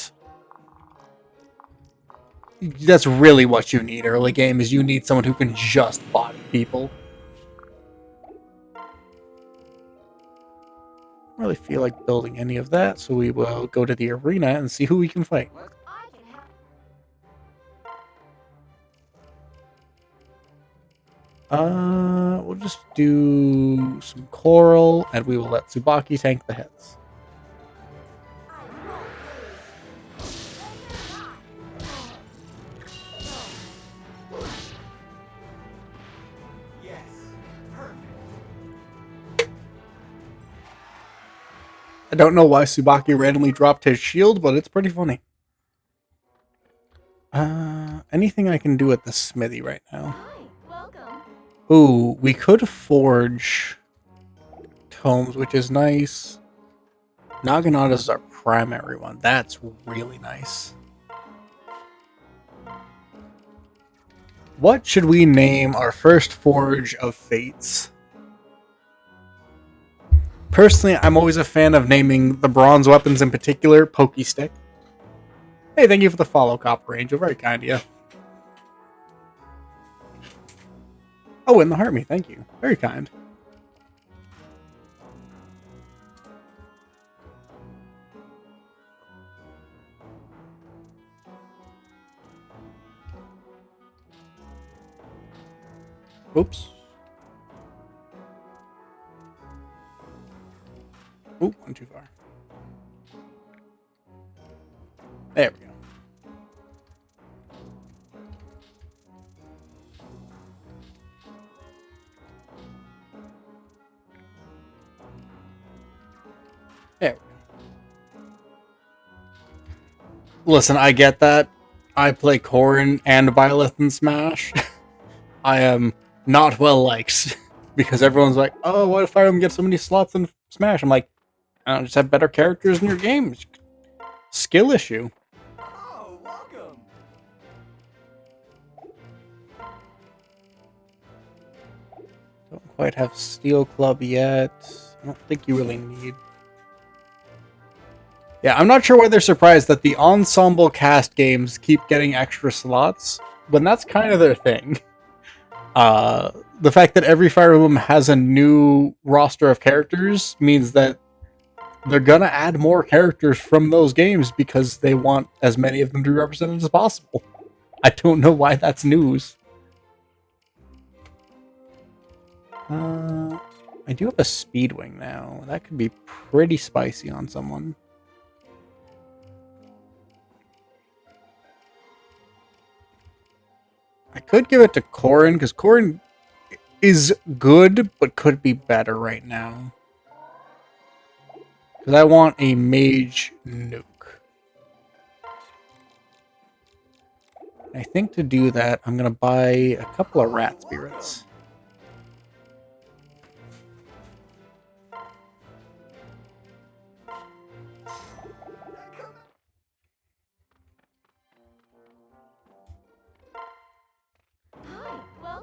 that's really what you need early game is you need someone who can just body people. I don't really feel like building any of that, so we will go to the arena and see who we can fight. We'll just do some coral, and we will let Tsubaki tank the heads. Yes, perfect. I don't know why Tsubaki randomly dropped his shield, but it's pretty funny. Anything I can do at the smithy right now? Ooh, we could forge tomes, which is nice. Naginata is our primary one. That's really nice. What should we name our first Forge of Fates? Personally, I'm always a fan of naming the bronze weapons in particular Pokey Stick. Hey, thank you for the follow, Copper Angel. Very kind of you. Oh, and the Harmy. Thank you. Very kind. Oops. Oop, went too far. There we go. There we go. Listen, I get that. I play Corrin and Byleth in Smash. I am not well liked because everyone's like, "Oh, why do Fire Emblem get so many slots in Smash?" I'm like, "I don't just have better characters in your game. Skill issue." Oh, welcome. Don't quite have Steel Club yet. I don't think you really need. Yeah, I'm not sure why they're surprised that the ensemble cast games keep getting extra slots when that's kind of their thing. The fact that every Fire Emblem has a new roster of characters means that they're gonna add more characters from those games because they want as many of them to be represented as possible. I don't know why that's news. I do have a Speedwing now. That could be pretty spicy on someone. I could give it to Corrin, because Corrin is good, but could be better right now. Because I want a mage nuke. I think to do that, I'm going to buy a couple of rat spirits.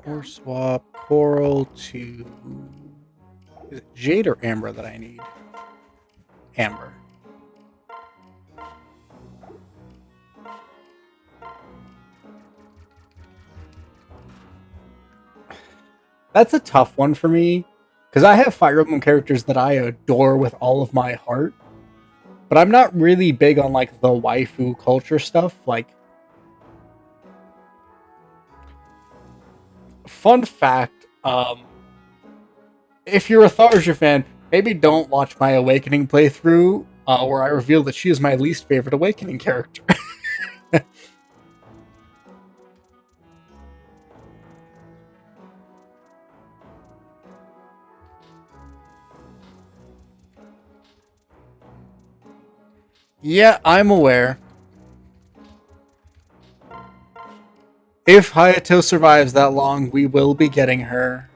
Or swap coral to... Is it jade or amber that I need? Amber. That's a tough one for me, because I have Fire Emblem characters that I adore with all of my heart, but I'm not really big on, like, the waifu culture stuff. Like, fun fact, if you're a Tharja fan, maybe don't watch my Awakening playthrough, where I reveal that she is my least favorite Awakening character. Yeah, I'm aware. If Hayato survives that long, we will be getting her.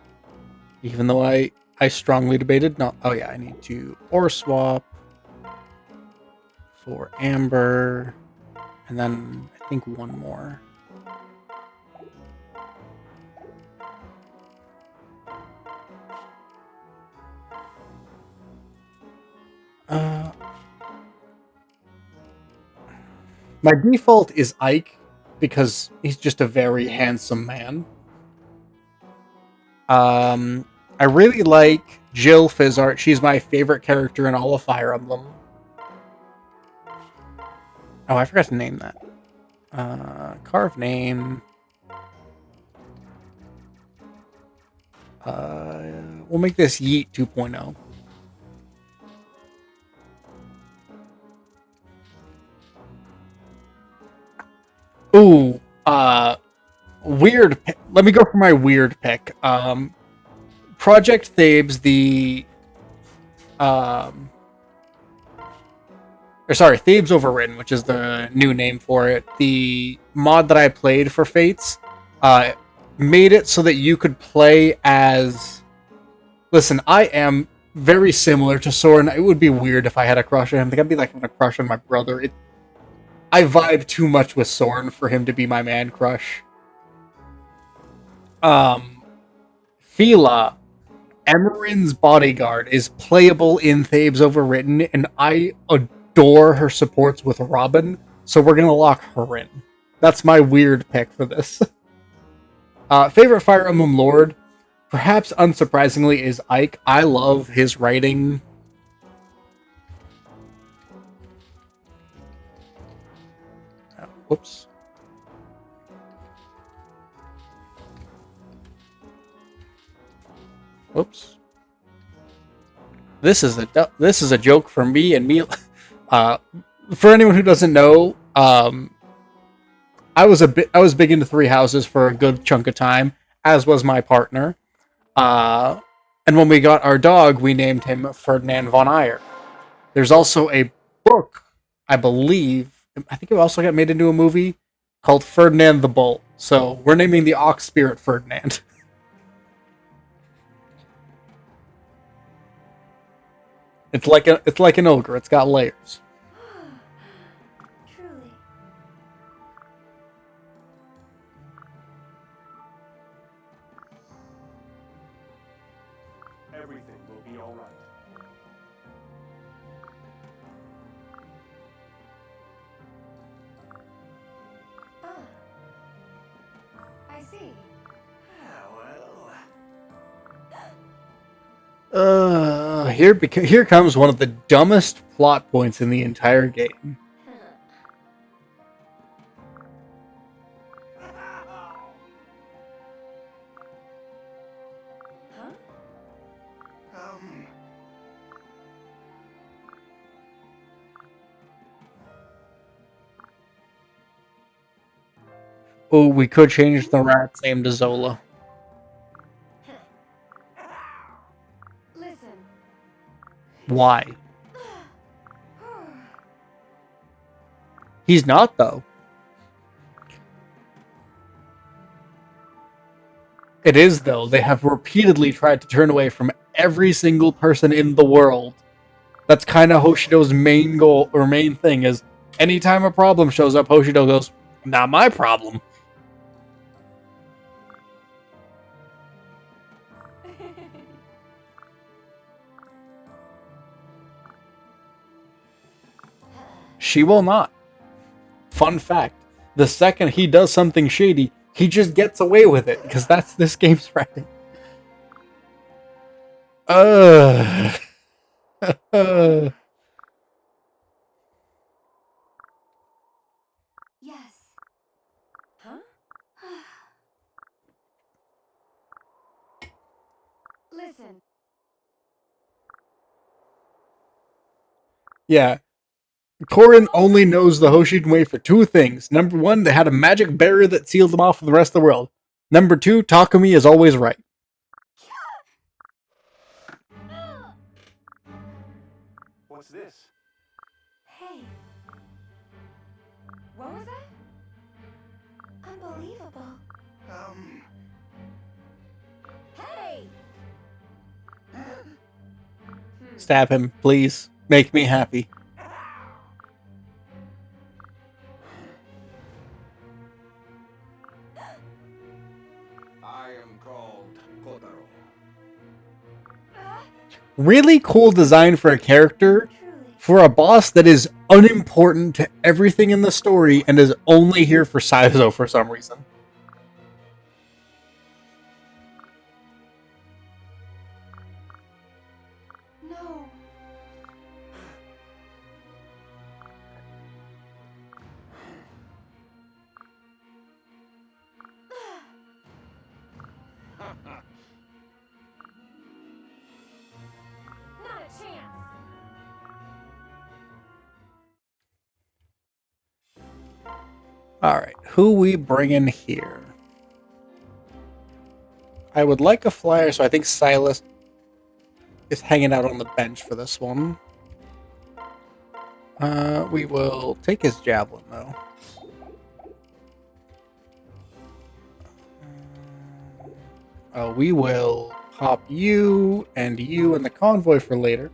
Even though I strongly debated not. Oh yeah, I need to ore swap for Amber, and then I think one more. Uh, my default is Ike because he's just a very handsome man. I really like Jill Fizzart. She's my favorite character in all of Fire Emblem. Oh, I forgot to name that. Carve name. We'll make this Yeet 2.0. Ooh, weird. Let me go for my weird pick. Project Thebes, um, Thebes Overwritten, which is the new name for it. The mod that I played for Fates, made it so that you could play as. Listen, I am very similar to Soren. It would be weird if I had a crush on him. I think I'd be like having a crush on my brother. I vibe too much with Soren for him to be my man crush. Um, Fila, Emerin's bodyguard, is playable in Thebes Overwritten, and I adore her supports with Robin, so we're gonna lock her in. That's my weird pick for this. Favorite Fire Emblem Lord, perhaps unsurprisingly, is Ike. I love his writing. Whoops. Whoops. This is a joke for me and me. For anyone who doesn't know, I was big into Three Houses for a good chunk of time, as was my partner. Uh, and when we got our dog, we named him Ferdinand von Ayer. There's also a book, I believe. I think it also got made into a movie called Ferdinand the Bull. So we're naming the ox spirit Ferdinand. It's like an ogre. It's got layers. Truly. Everything will be all right. Ah. I see. Well. Here comes one of the dumbest plot points in the entire game. Huh? Oh, we could change the rat's name to Zola. Listen. Why? He's not, though. It is, though. They have repeatedly tried to turn away from every single person in the world. That's kind of Hoshido's main goal, or main thing, is anytime a problem shows up, Hoshido goes, not my problem. She will not. Fun fact, the second he does something shady, he just gets away with it, because that's this game's writing. Yes. Huh? Listen. Yeah. Korin only knows the Hoshidan way for two things. Number one, they had a magic barrier that sealed them off from the rest of the world. Number two, Takumi is always right. What's this? Hey, Unbelievable. Hey! Stab him, please. Make me happy. I am called Kotaro. Really cool design for a character, Truly. for a boss that is unimportant to everything in the story and is only here for Saizo for some reason. No. Not a chance. Alright, who we bringing here? I would like a flyer, so I think Silas is hanging out on the bench for this one. We will take his javelin, though. We will pop you and the convoy for later.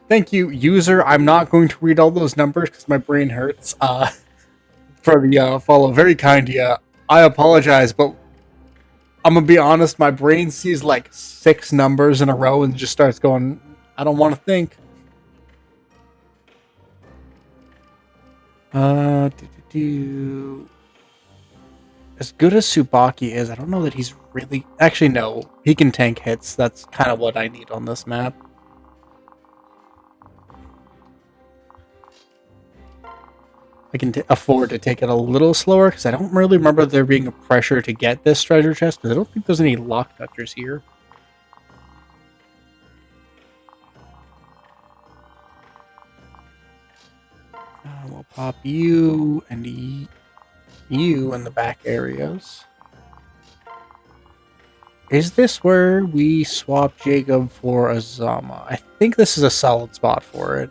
Thank you, user. I'm not going to read all those numbers because my brain hurts. For the follow, very kind of you. I apologize, but I'm gonna be honest. My brain sees like 6 numbers in a row and just starts going. I don't want to think. As good as Tsubaki is, I don't know that he's really. Actually, no. He can tank hits. That's kind of what I need on this map. I can afford to take it a little slower because I don't really remember there being a pressure to get this treasure chest because I don't think there's any lock touchers here. We'll pop you and you in the back areas. Is this where we swap Jacob for Azama? I think this is a solid spot for it.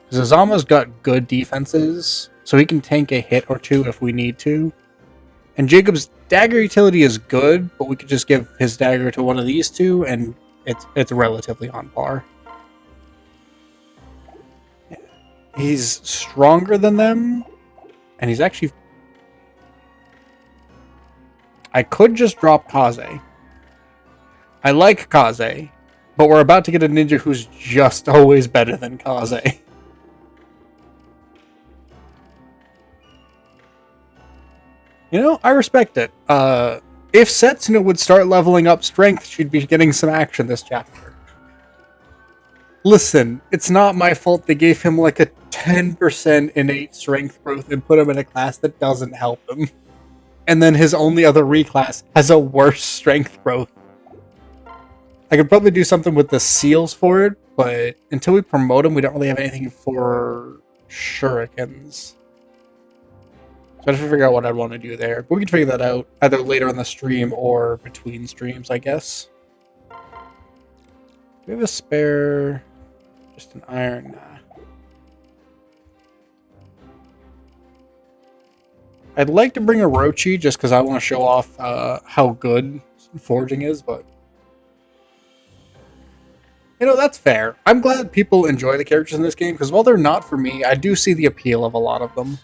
Because Azama's got good defenses, so he can tank a hit or two if we need to. And Jacob's dagger utility is good, but we could just give his dagger to one of these two, and it's relatively on par. Yeah. He's stronger than them, and he's actually... I could just drop Kaze. I like Kaze, but we're about to get a ninja who's just always better than Kaze. You know, I respect it. If Setsuna would start leveling up strength, she'd be getting some action this chapter. Listen, it's not my fault they gave him like a 10% innate strength growth and put him in a class that doesn't help him. And then his only other reclass has a worse strength growth. I could probably do something with the seals for it, but until we promote him, we don't really have anything for shurikens. So I have to figure out what I'd want to do there. But we can figure that out either later in the stream or between streams, I guess. Do we have a spare? Just an iron? Nah. I'd like to bring a Rochi just because I want to show off how good forging is, but... You know, that's fair. I'm glad people enjoy the characters in this game because while they're not for me, I do see the appeal of a lot of them.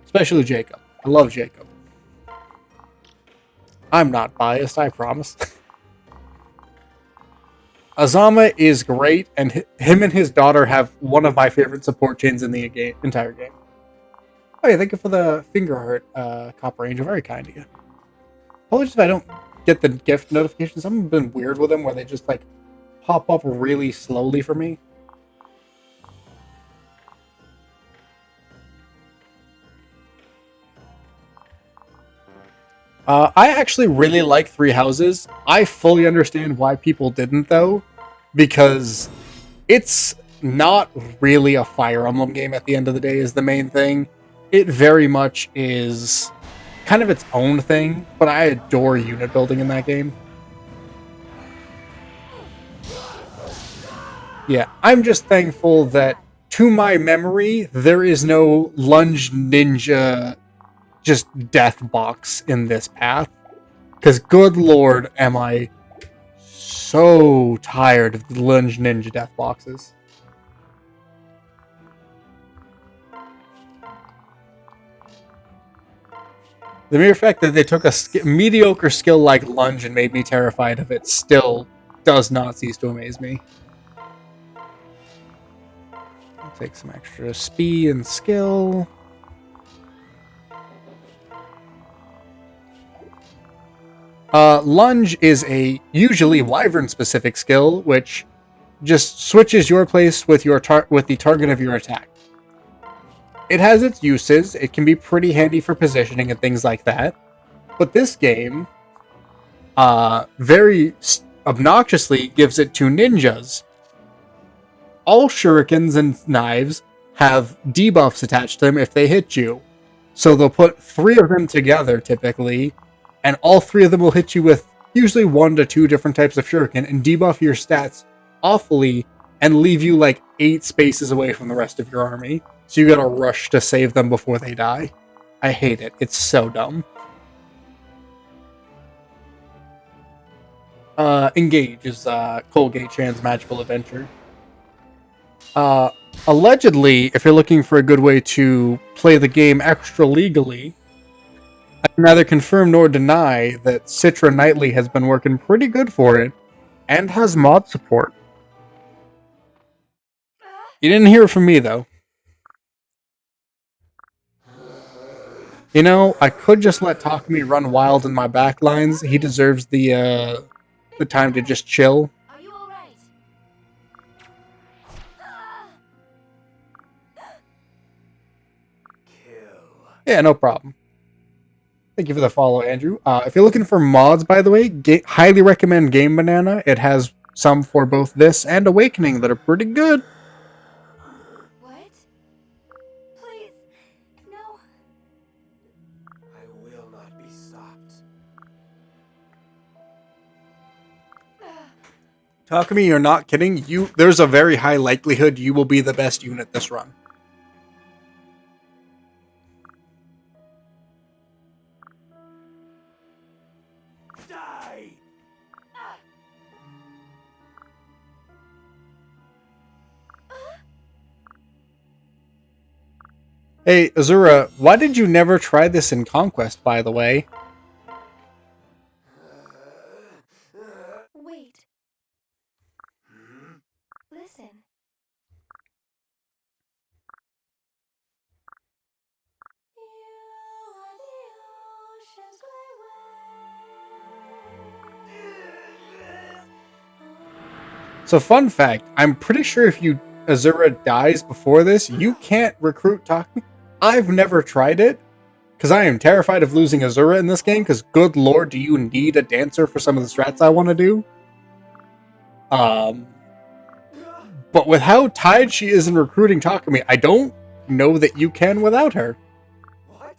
Especially Jacob. I love Jacob. I'm not biased, I promise. Azama is great, and him and his daughter have one of my favorite support chains in the entire game. Oh yeah, thank you for the finger heart, Copper Angel. Very kind of you. Apologies if I don't get the gift notifications. Something's been weird with them where they just like pop up really slowly for me. I actually really like Three Houses. I fully understand why people didn't, though, because it's not really a Fire Emblem game at the end of the day is the main thing. It very much is kind of its own thing, but I adore unit building in that game. Yeah, I'm just thankful that, to my memory, there is no lunge ninja just death box in this path. Because good lord, am I so tired of the lunge ninja death boxes. The mere fact that they took a mediocre skill like lunge and made me terrified of it still does not cease to amaze me. I'll take some extra speed and skill. Lunge is a usually wyvern specific skill, which just switches your place with with the target of your attack. It has its uses. It can be pretty handy for positioning and things like that. But this game, very obnoxiously, gives it to ninjas. All shurikens and knives have debuffs attached to them if they hit you. So they'll put 3 of them together, typically, and all 3 of them will hit you with usually 1 to 2 different types of shuriken and debuff your stats awfully and leave you like 8 spaces away from the rest of your army. So you gotta rush to save them before they die. I hate it. It's so dumb. Engage is Colgate Chan's magical adventure. Allegedly, if you're looking for a good way to play the game extra legally, I can neither confirm nor deny that Citra Nightly has been working pretty good for it and has mod support. You didn't hear it from me, though. You know, I could just let Takumi run wild in my backlines. He deserves the time to just chill. Are you all right? Kill. Yeah, no problem. Thank you for the follow, Andrew. If you're looking for mods, by the way, highly recommend Game Banana. It has some for both this and Awakening that are pretty good. What? Please, no. I will not be stopped. Takumi, you're not kidding. There's a very high likelihood you will be the best unit this run. Die! Hey, Azura, why did you never try this in Conquest, by the way? Wait. Listen. So, fun fact, I'm pretty sure if Azura dies before this, you can't recruit Takumi. I've never tried it, because I am terrified of losing Azura in this game, because good lord, do you need a dancer for some of the strats I want to do? But with how tied she is in recruiting Takumi, I don't know that you can without her. What?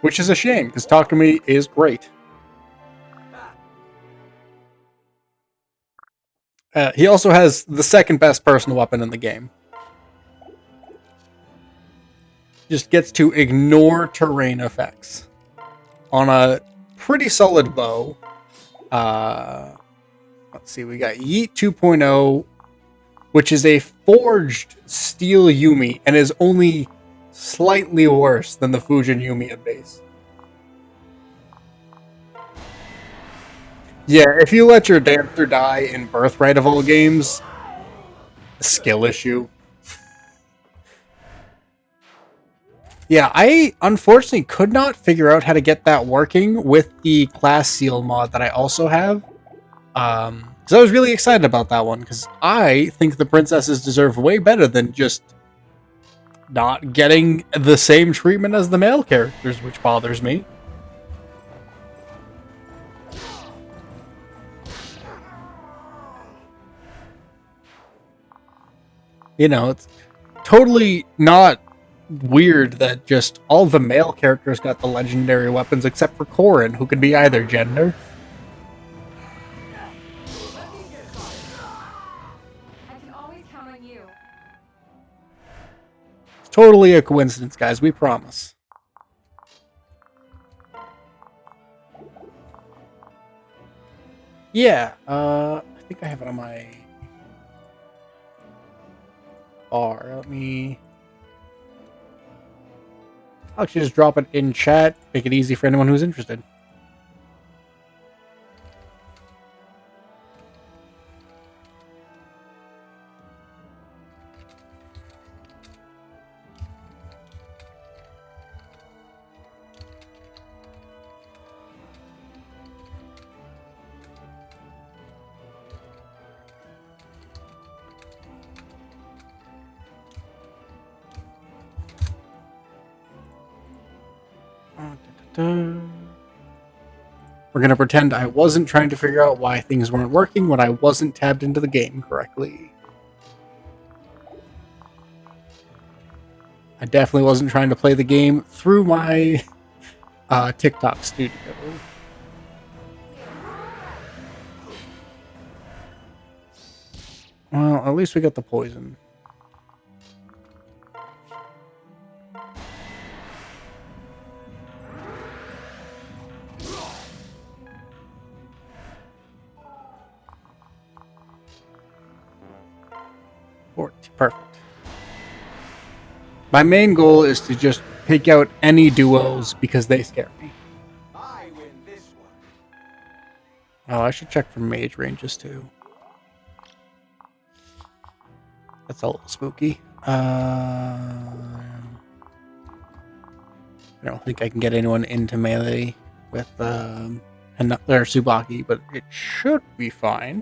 Which is a shame, because Takumi is great. He also has the second best personal weapon in the game. Just gets to ignore terrain effects. On a pretty solid bow. Let's see, we got Yeet 2.0, which is a forged steel Yumi, and is only slightly worse than the Fujin Yumi at base. Yeah, if you let your dancer die in Birthright of all games, skill issue. Yeah, I unfortunately could not figure out how to get that working with the class seal mod that I also have. Because I was really excited about that one, because I think the princesses deserve way better than just not getting the same treatment as the male characters, which bothers me. You know, it's totally not weird that just all the male characters got the legendary weapons except for Corrin, who could be either gender. totally a coincidence, guys. We promise. Yeah, I think I have it on my bar. Let me... I'll actually just drop it in chat. Make it easy for anyone who's interested. We're gonna pretend I wasn't trying to figure out why things weren't working when I wasn't tabbed into the game correctly. I definitely wasn't trying to play the game through my TikTok studio. Well, at least we got the poison. Perfect. My main goal is to just pick out any duos because they scare me. I win this one. Oh, I should check for mage ranges too. That's a little spooky. I don't think I can get anyone into melee with their Tsubaki, but it should be fine.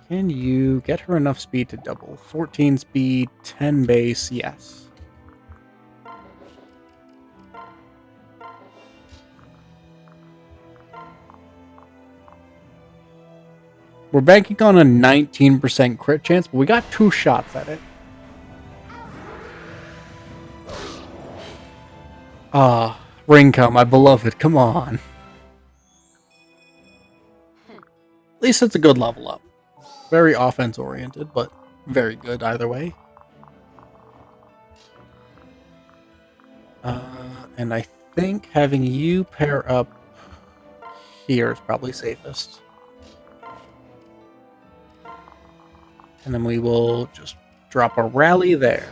Can you get her enough speed to double? 14 speed, 10 base, yes. We're banking on a 19% crit chance, but we got 2 shots at it. Ah, Rinka, my beloved, come on. At least it's a good level up. Very offense oriented, but very good either way. And I think having you pair up here is probably safest. And then we will just drop a rally there.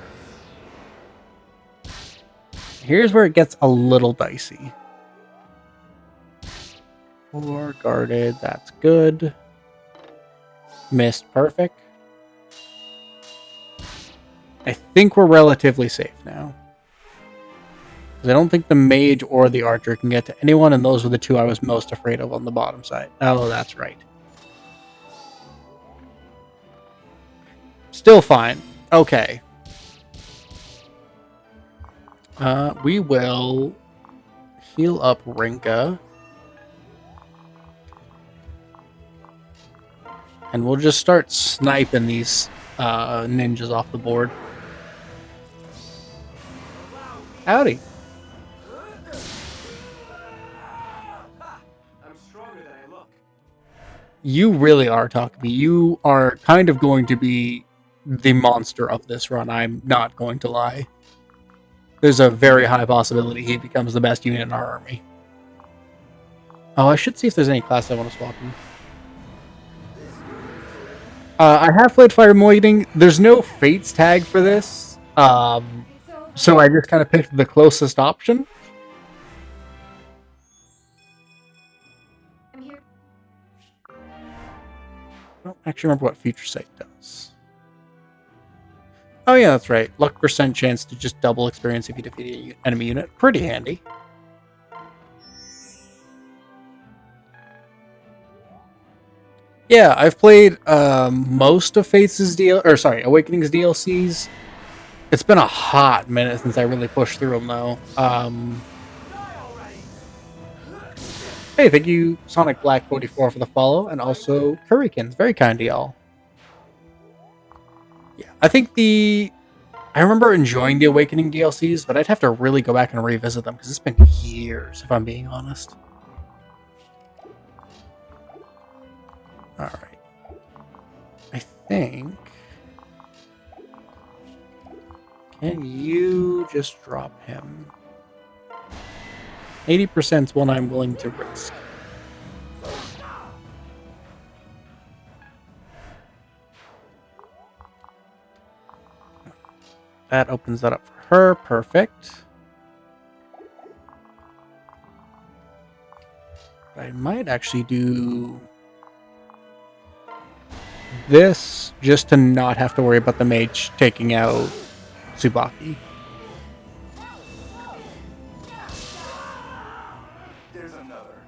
Here's where it gets a little dicey. 4 guarded, that's good. Missed, perfect. I think we're relatively safe now. Because I don't think the mage or the archer can get to anyone, and those were the 2 I was most afraid of on the bottom side. Oh, that's right. Still fine. Okay. We will heal up Rinka. And we'll just start sniping these ninjas off the board. Howdy. I'm stronger than I look. You really are, Takumi. You are kind of going to be the monster of this run. I'm not going to lie. There's a very high possibility he becomes the best unit in our army. Oh, I should see if there's any class I want to swap him. I have played Fire Moiting. There's no Fates tag for this. So I just kind of picked the closest option. I'm here. I don't actually remember what Future Sight does. Oh yeah, that's right. Luck percent chance to just double experience if you defeat an enemy unit. Pretty handy. Yeah, I've played most of Awakening's DLCs. It's been a hot minute since I really pushed through them, though. Hey, thank you, Sonic Black 44 for the follow, and also Hurricanes. Very kind to y'all. Yeah, I think I remember enjoying the Awakening DLCs, but I'd have to really go back and revisit them because it's been years, if I'm being honest. All right. I think Can you just drop him? 80% is one I'm willing to risk. That opens that up for her. Perfect. I might actually do this just to not have to worry about the mage taking out Tsubaki. There's another.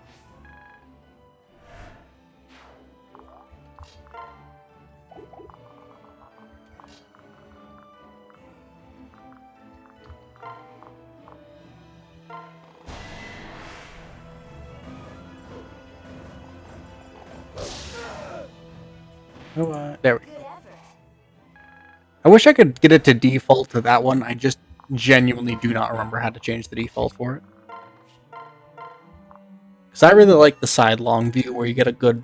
Oh, there we go. I wish I could get it to default to that one. I just genuinely do not remember how to change the default for it. Because I really like the sidelong view where you get a good,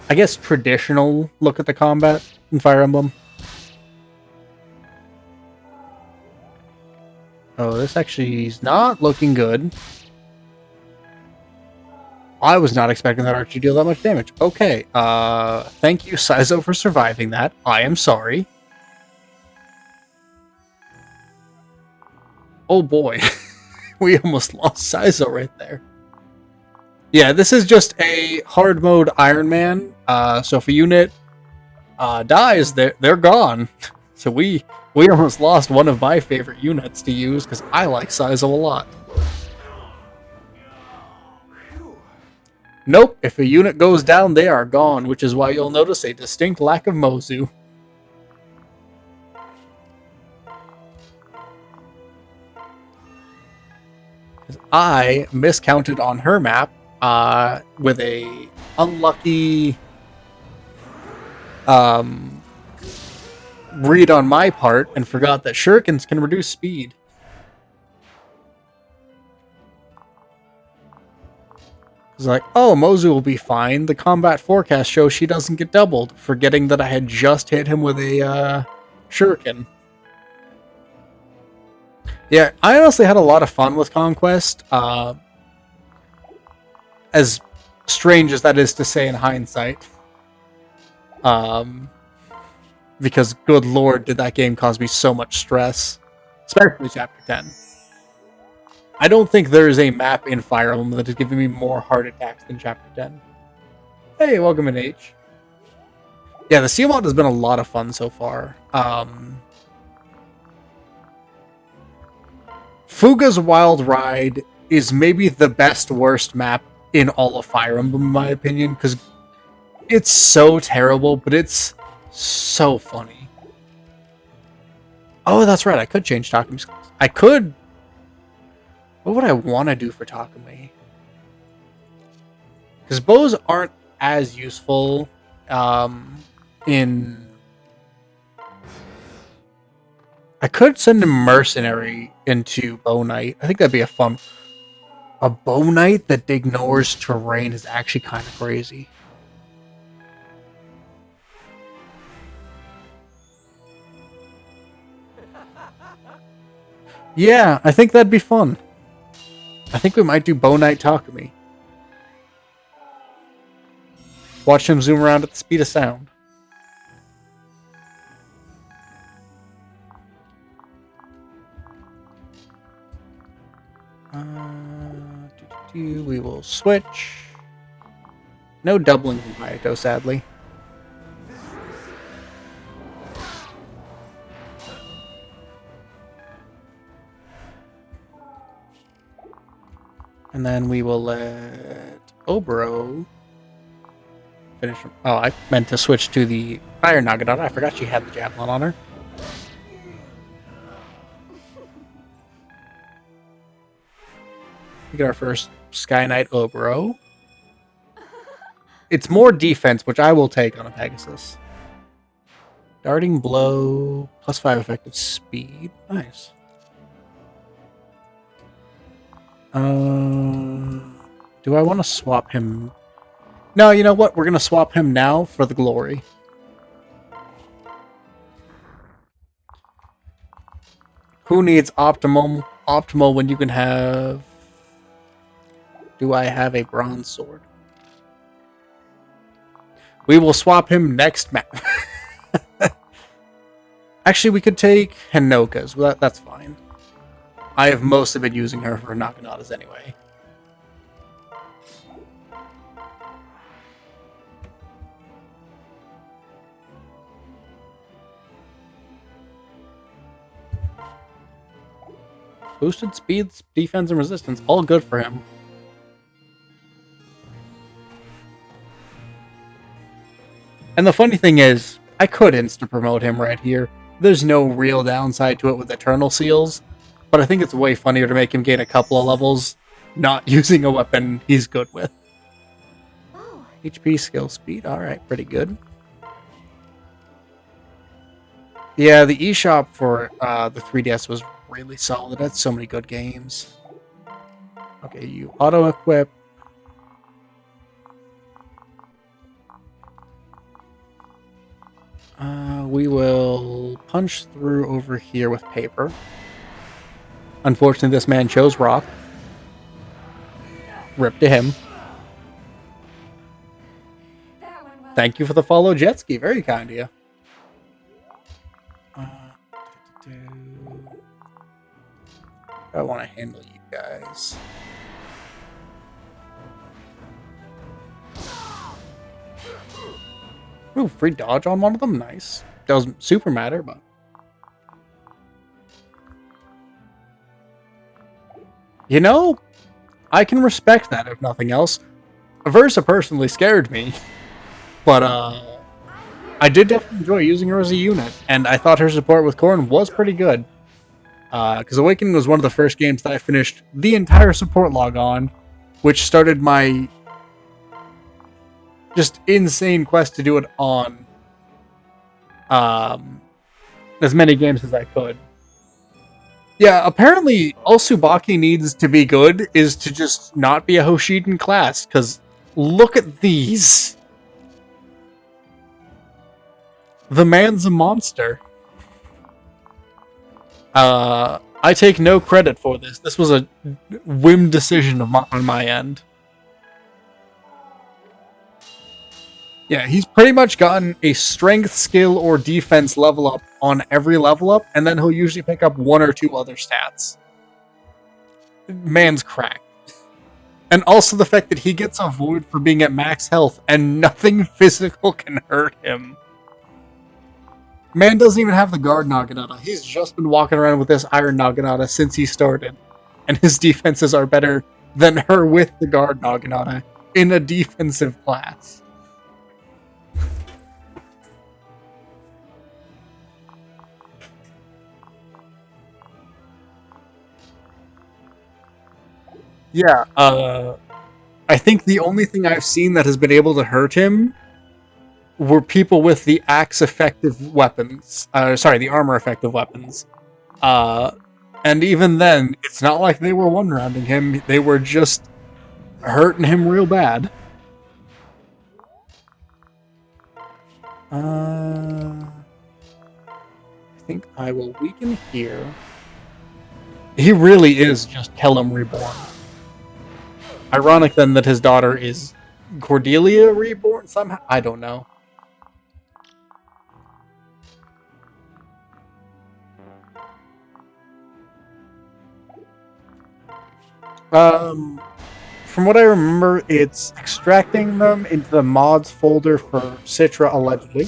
I guess, traditional look at the combat in Fire Emblem. Oh, this actually is not looking good. I was not expecting that archer to deal that much damage. Okay, thank you, Saizo, for surviving that. I am sorry. Oh boy, we almost lost Saizo right there. Yeah, this is just a hard mode Iron Man. So if a unit dies, they're gone. So we almost lost one of my favorite units to use because I like Saizo a lot. Nope, if a unit goes down, they are gone, which is why you'll notice a distinct lack of Mozu. I miscounted on her map with a unlucky read on my part and forgot that shurikens can reduce speed. It's like, oh, Mozu will be fine. The combat forecast shows she doesn't get doubled, forgetting that I had just hit him with a shuriken. Yeah, I honestly had a lot of fun with Conquest. As strange as that is to say in hindsight. Because, good lord, did that game cause me so much stress. Especially Chapter 10. I don't think there is a map in Fire Emblem that is giving me more heart attacks than Chapter 10. Hey, welcome in, H. Yeah, the Seal mod has been a lot of fun so far. Fuga's Wild Ride is maybe the best worst map in all of Fire Emblem, in my opinion, because it's so terrible, but it's so funny. Oh, that's right, I could change Takumi's class. I could... What would I want to do for Takumi? Because bows aren't as useful in... I could send a mercenary into Bow Knight. I think that'd be a fun... A Bow Knight that ignores terrain is actually kind of crazy. Yeah, I think that'd be fun. I think we might do Bow Knight Takumi. Watch him zoom around at the speed of sound. We will switch. No doubling from Hayato, sadly. And then we will let Oboro finish. Oh, I meant to switch to the Fire Nagadata. I forgot she had the Javelin on her. We get our first Sky Knight Oboro. It's more defense, which I will take on a Pegasus. Darting Blow, +5 effective speed. Nice. Do I want to swap him? No, you know what? We're going to swap him now for the glory. Who needs optimal? Optimal when you can have... Do I have a bronze sword? We will swap him next map. Actually, we could take Hinoka's. Well, that's fine. I have mostly been using her for Nakanatas anyway. Boosted speed, defense, and resistance. All good for him. And the funny thing is, I could insta-promote him right here. There's no real downside to it with Eternal Seals, but I think it's way funnier to make him gain a couple of levels not using a weapon he's good with. Oh, HP, skill, speed. Alright, pretty good. Yeah, the eShop for the 3DS was really solid. That's so many good games. Okay, you auto-equip. We will punch through over here with paper. Unfortunately, this man chose rock. Rip to him. that one was. Thank you for the follow, jet ski. Very kind of you. I want to handle you guys. Ooh, free dodge on one of them. Nice. Doesn't super matter, but... You know, I can respect that if nothing else. Versa personally scared me. But, I did definitely enjoy using her as a unit, and I thought her support with Korn was pretty good. Because Awakening was one of the first games that I finished the entire support log on, which started my just insane quest to do it on as many games as I could. Yeah, apparently all Tsubaki needs to be good is to just not be a Hoshiden class, because look at these. The man's a monster. I take no credit for this. This was a whim decision of on my end. Yeah, he's pretty much gotten a strength, skill, or defense level up on every level up, and then he'll usually pick up one or two other stats. Man's cracked. And also the fact that he gets a void for being at max health, and nothing physical can hurt him. Man doesn't even have the guard Naginata. He's just been walking around with this iron Naginata since he started. And his defenses are better than her with the guard Naginata in a defensive class. Yeah, I think the only thing I've seen that has been able to hurt him were people with the axe effective weapons. The armor effective weapons. And even then, it's not like they were one-rounding him. They were just hurting him real bad. I think I will weaken here. He really is just Kellum reborn. Ironic then that his daughter is Cordelia reborn somehow? I don't know. From what I remember, it's extracting them into the mods folder for Citra, allegedly.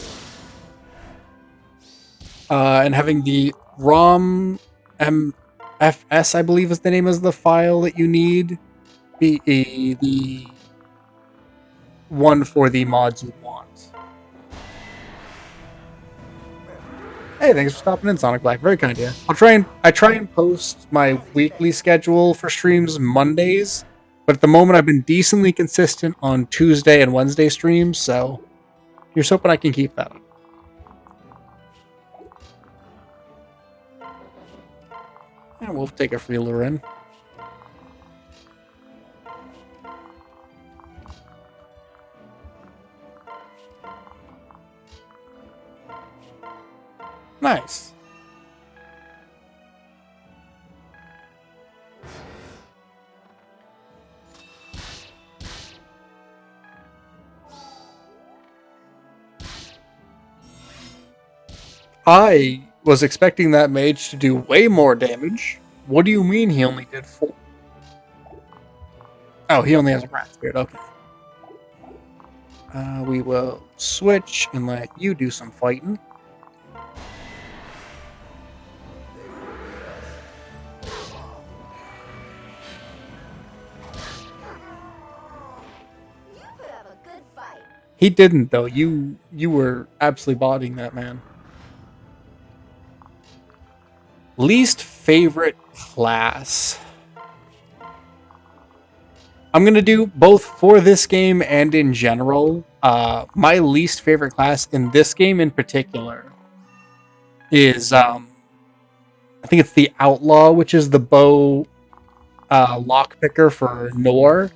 And having the ROM MFS, I believe is the name of the file that you need, be the one for the mods you want. Hey, thanks for stopping in, Sonic Black. Very kind of you. I try and post my weekly schedule for streams Mondays, but at the moment I've been decently consistent on Tuesday and Wednesday streams, so here's hoping I can keep that up. And we'll take a free lure in. Nice. I was expecting that mage to do way more damage. What do you mean he only did 4? Oh, he only has a rat spirit. Okay. We will switch and let you do some fighting. You put up a good fight. He didn't though. You were absolutely bodying that man. Least favorite class. I'm gonna do both for this game and in general. My least favorite class in this game in particular is I think it's the Outlaw, which is the bow lockpicker for Nor.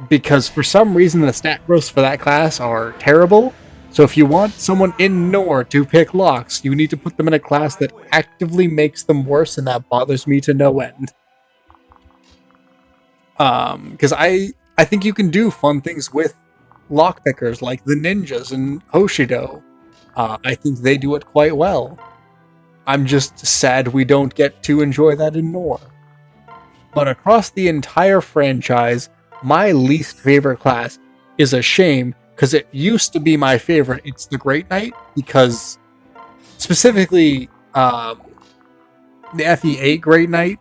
Because for some reason the stat growths for that class are terrible. So if you want someone in Nor to pick locks, you need to put them in a class that actively makes them worse, and that bothers me to no end. Because I think you can do fun things with lockpickers like the ninjas and Hoshido. I think they do it quite well. I'm just sad we don't get to enjoy that in Nor. But across the entire franchise, my least favorite class is a shame, because it used to be my favorite. It's the Great Knight, because specifically the FE8 Great Knight.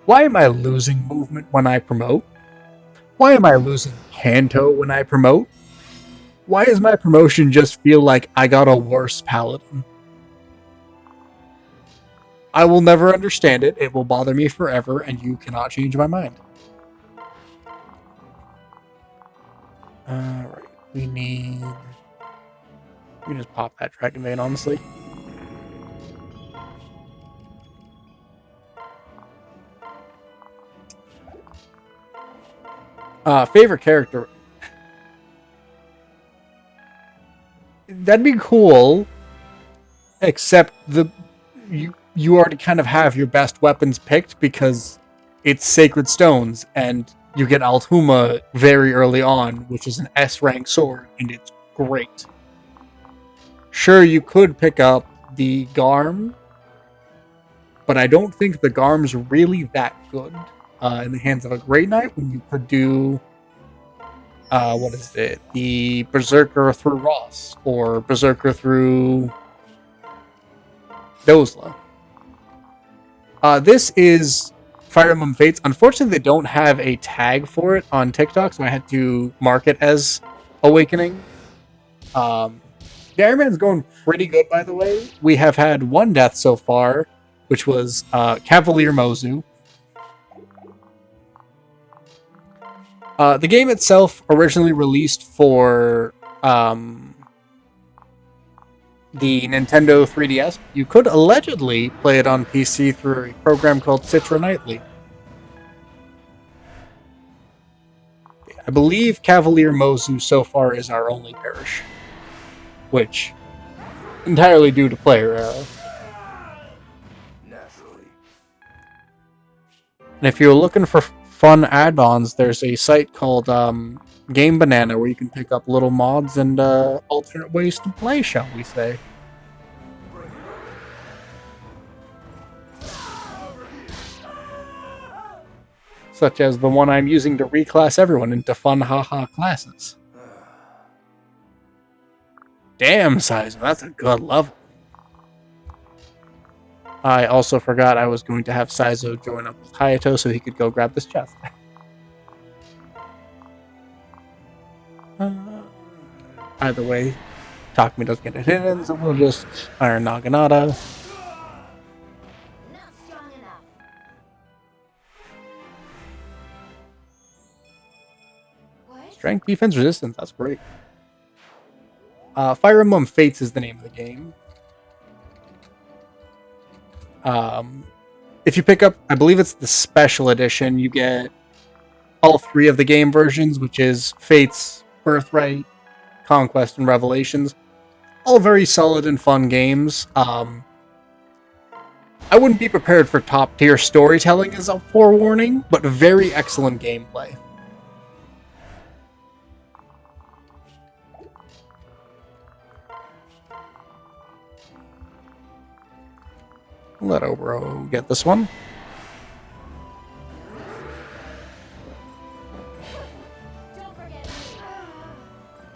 Why am I losing movement when I promote? Why am I losing Kanto when I promote? Why does my promotion just feel like I got a worse paladin? I will never understand it. It will bother me forever, and you cannot change my mind. Alright, we need... We can just pop that Dragon Vein, honestly. Favorite character? That'd be cool, except you already kind of have your best weapons picked because it's Sacred Stones, and you get Althuma very early on, which is an S-rank sword, and it's great. Sure, you could pick up the Garm, but I don't think the Garm's really that good in the hands of a Great Knight when you could do... what is it? The Berserker through Ross, or Berserker through Dozla. This is Fire Emblem Fates. Unfortunately, they don't have a tag for it on TikTok, so I had to mark it as Awakening. The Iron Man's going pretty good, by the way. We have had one death so far, which was Cavalier Mozu. The game itself originally released for the Nintendo 3DS. You could allegedly play it on PC through a program called Citra Nightly. I believe Cavalier Mozu so far is our only parish, which entirely due to player error. Naturally. And if you're looking for fun add-ons, there's a site called Game Banana where you can pick up little mods and alternate ways to play, shall we say. Such as the one I'm using to reclass everyone into fun haha classes. Damn, Saizo, that's a good level. I also forgot I was going to have Saizo join up with Hayato so he could go grab this chest. Either way, Takumi doesn't get it hidden, so we'll just Iron Naginata. Not strong enough. What? Strength, defense, resistance, that's great. Fire Emblem Fates is the name of the game. If you pick up, I believe it's the special edition, you get all three of the game versions, which is Fates, Birthright, Conquest, and Revelations. All very solid and fun games. I wouldn't be prepared for top-tier storytelling as a forewarning, but very excellent gameplay. Let Obro get this one. Don't forget me.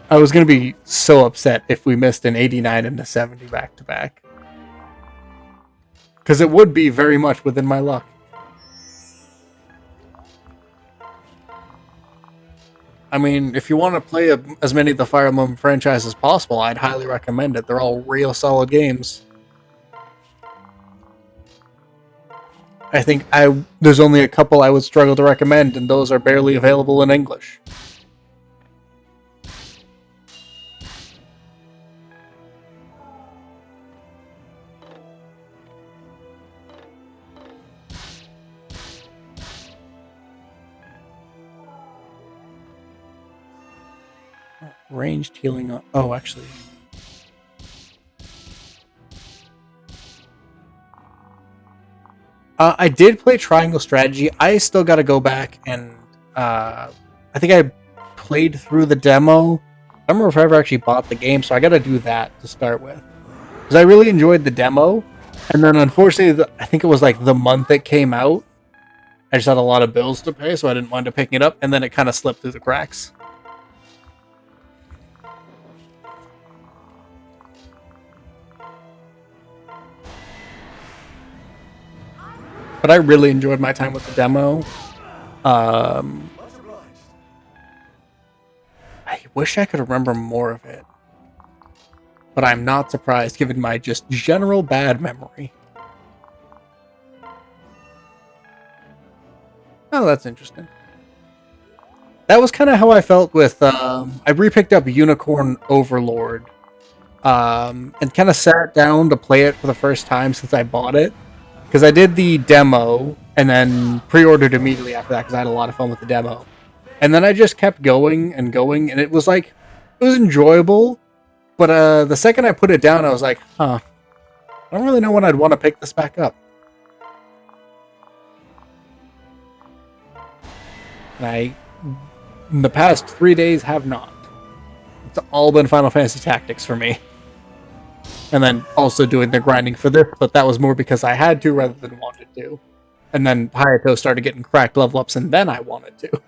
I was going to be so upset if we missed an 89 and a 70 back-to-back. Because it would be very much within my luck. I mean, if you want to play as many of the Fire Emblem franchise as possible, I'd highly recommend it. They're all real solid games. I think there's only a couple I would struggle to recommend, and those are barely available in English. Ranged healing on... Oh, actually... I did play Triangle Strategy. I still got to go back and... I think I played through the demo. I don't remember if I ever actually bought the game, so I got to do that to start with. Because I really enjoyed the demo. And then, unfortunately, I think it was like the month it came out. I just had a lot of bills to pay, so I didn't wind up picking it up. And then it kind of slipped through the cracks. But I really enjoyed my time with the demo. I wish I could remember more of it. But I'm not surprised given my just general bad memory. Oh, that's interesting. That was kind of how I felt with... I re-picked up Unicorn Overlord. And kind of sat down to play it for the first time since I bought it. Because I did the demo, and then pre-ordered immediately after that because I had a lot of fun with the demo. And then I just kept going, and it was like... It was enjoyable, but the second I put it down, I was like, huh. I don't really know when I'd want to pick this back up. And in the past 3 days, have not. It's all been Final Fantasy Tactics for me. And then also doing the grinding for this, but that was more because I had to rather than wanted to. And then Hayato started getting cracked level ups, and then I wanted to.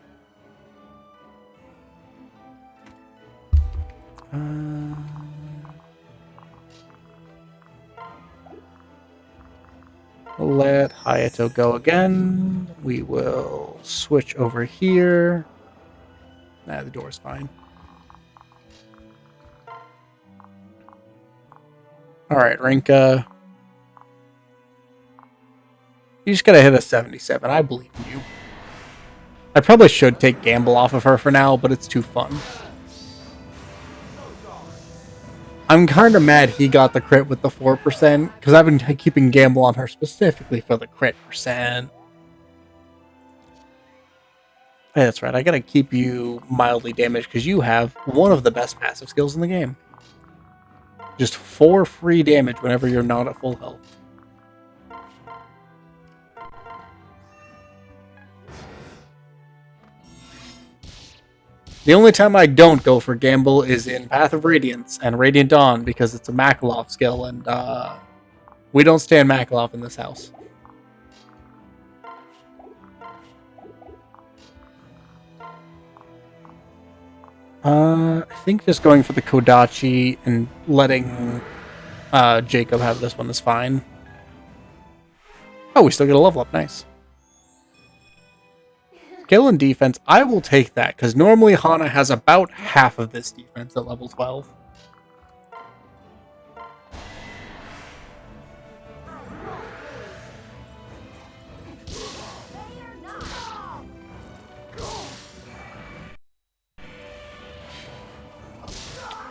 Let Hayato go again. We will switch over here. Nah, the door's fine. Alright, Rinka. You just gotta hit a 77. I believe in you. I probably should take Gamble off of her for now, but it's too fun. I'm kind of mad he got the crit with the 4%, because I've been keeping Gamble on her specifically for the crit percent. Hey, that's right, I gotta keep you mildly damaged, because you have one of the best passive skills in the game. Just 4 free damage whenever you're not at full health. The only time I don't go for Gamble is in Path of Radiance and Radiant Dawn because it's a Makalov skill, and we don't stand Makalov in this house. I think just going for the Kodachi and letting Jacob have this one is fine. Oh, we still get a level up. Nice. Skill and defense, I will take that, because normally Hana has about half of this defense at level 12.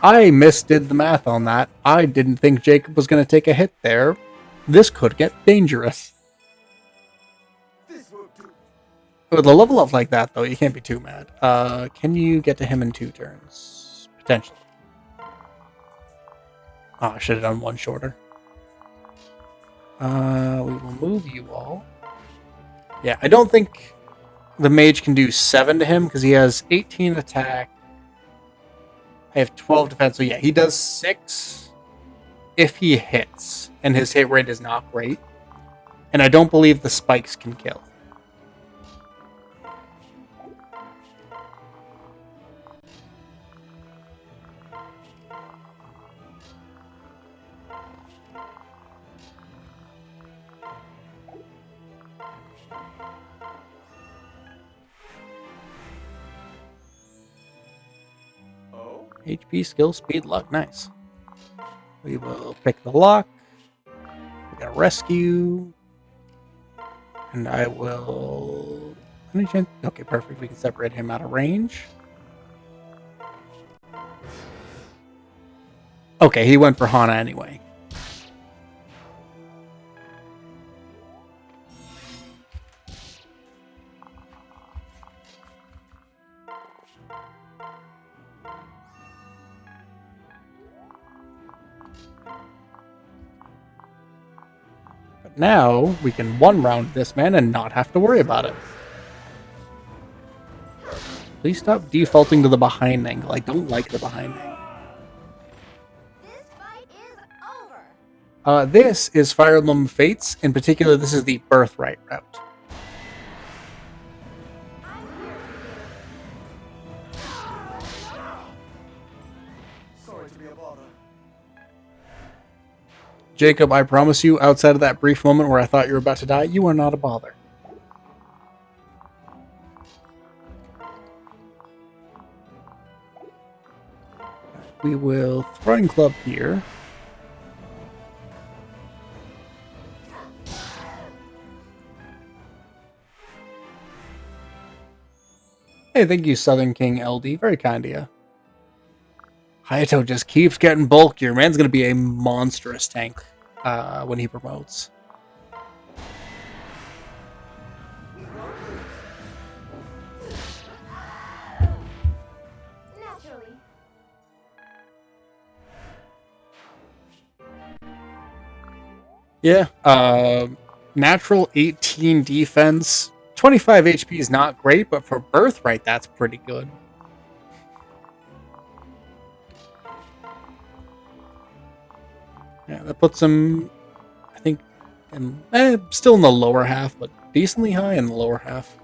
I misdid the math on that. I didn't think Jacob was going to take a hit there. This could get dangerous. With a level up like that, though, you can't be too mad. Can you get to him in 2 turns? Potentially. Oh, I should have done one shorter. We will move you all. Yeah, I don't think the mage can do 7 to him, because he has 18 attack. I have 12 defense, so yeah, he does 6 if he hits, and his hit rate is not great. And I don't believe the spikes can kill. Oh? HP, skill, speed, luck. Nice. We will pick the lock. We got rescue. And I will... Any chance? Okay, perfect. We can separate him out of range. Okay, he went for Hana anyway. But now we can one round this man and not have to worry about it. Please stop defaulting to the behind angle. I don't like the behind angle. This fight is over. This is Fire Emblem Fates. In particular, this is the Birthright route. I'm here for you. Sorry to be a bother. Jacob, I promise you, outside of that brief moment where I thought you were about to die, you are not a bother. We will throwing club here. Hey, thank you, Southern King LD. Very kind of you. Hayato just keeps getting bulkier. Man's going to be a monstrous tank when he promotes. Naturally. Yeah, natural 18 defense. 25 HP is not great, but for Birthright, that's pretty good. Yeah, that puts him, I think, still in the lower half, but decently high in the lower half.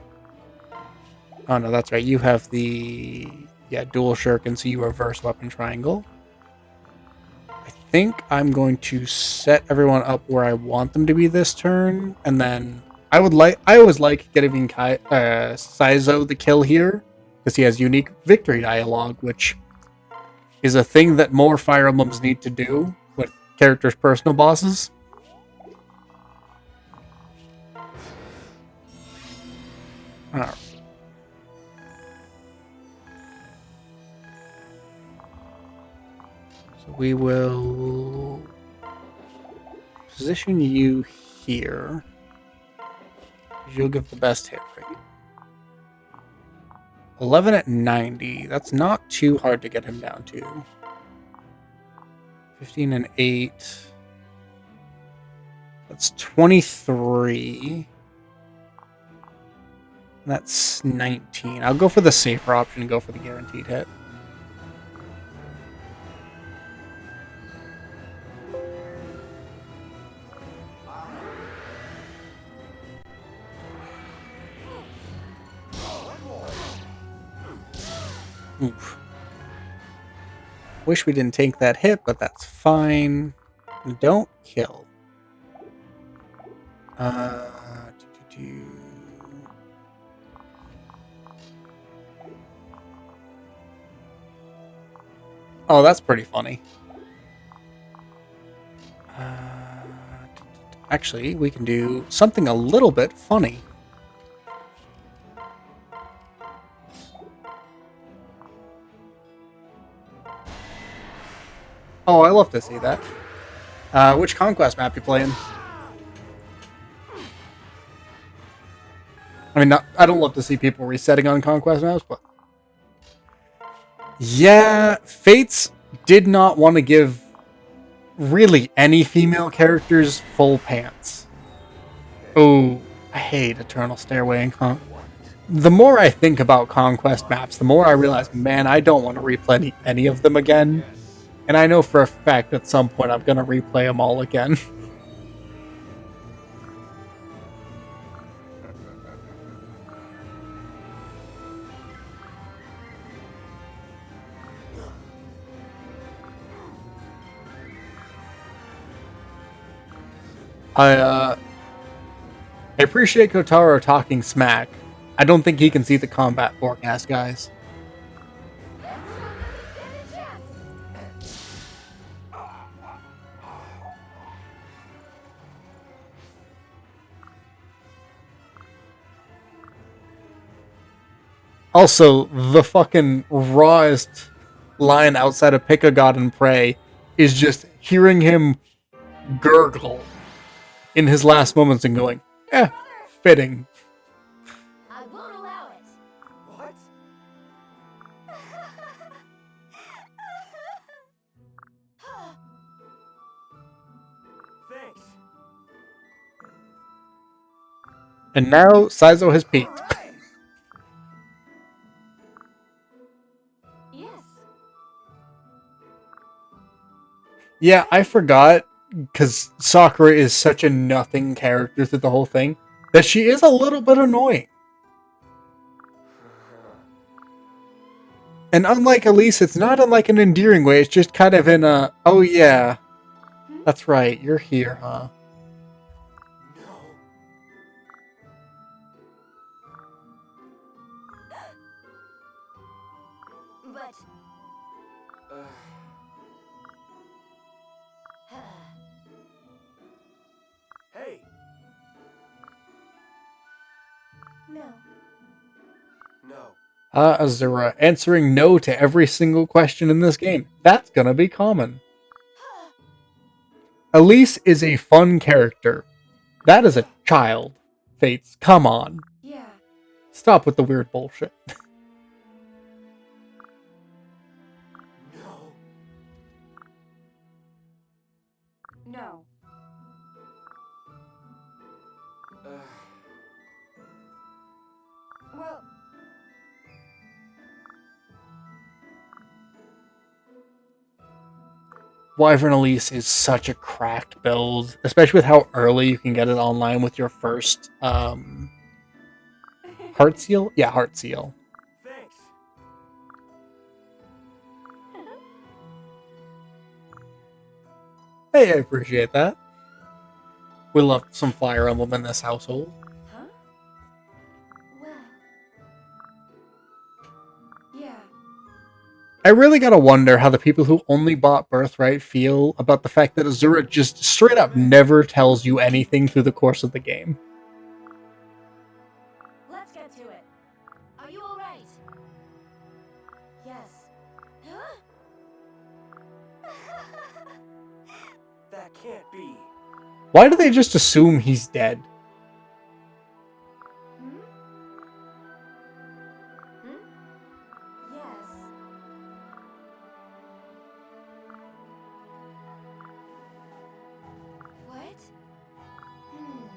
Oh no, that's right. You have the dual shuriken, so you reverse weapon triangle. I think I'm going to set everyone up where I want them to be this turn, and then I always like giving Saizo the kill here because he has unique victory dialogue, which is a thing that more Fire Emblems need to do with characters' personal bosses. Alright. So we will position you here. You'll give the best hit rate. 11 at 90. That's not too hard to get him down to. 15 and 8. That's 23. That's 19. I'll go for the safer option and go for the guaranteed hit. Oof. Wish we didn't take that hit, but that's fine. Don't kill. Oh, that's pretty funny. Actually, we can do something a little bit funny. Oh, I love to see that. Which Conquest map you playing? I mean, I don't love to see people resetting on Conquest maps, but... Yeah, Fates did not want to give really any female characters full pants. Oh, I hate Eternal Stairway and The more I think about Conquest maps, the more I realize, man, I don't want to replay any of them again. And I know for a fact at some point I'm going to replay them all again. I appreciate Kotaro talking smack. I don't think he can see the combat forecast, guys. Also, the fucking rawest line outside of Pick a God and Pray is just hearing him gurgle in his last moments and going, fitting. I won't allow it. What? Thanks. And now Saizo has peaked. All right. Yes. Yeah, I forgot, because Sakura is such a nothing character through the whole thing, that she is a little bit annoying. And unlike Elise, it's not in like an endearing way, it's just kind of in a, oh yeah, that's right, you're here, huh? No. But Hey. no. No. Azura, answering no to every single question in this game. That's gonna be common. Elise is a fun character. That is a child. Fates, come on. Yeah. Stop with the weird bullshit. No. No. Well, Wyvern Elise is such a cracked build, especially with how early you can get it online with your first Heart Seal? Yeah, Heart Seal. Thanks. Hey, I appreciate that. We love some Fire Emblem in this household. huh? Well. Yeah. I really gotta wonder how the people who only bought Birthright feel about the fact that Azura just straight up never tells you anything through the course of the game. Let's get to it. Are you all right? Yes. Huh? That can't be. Why do they just assume he's dead? Hmm? Hmm? Yes. What? Hmm.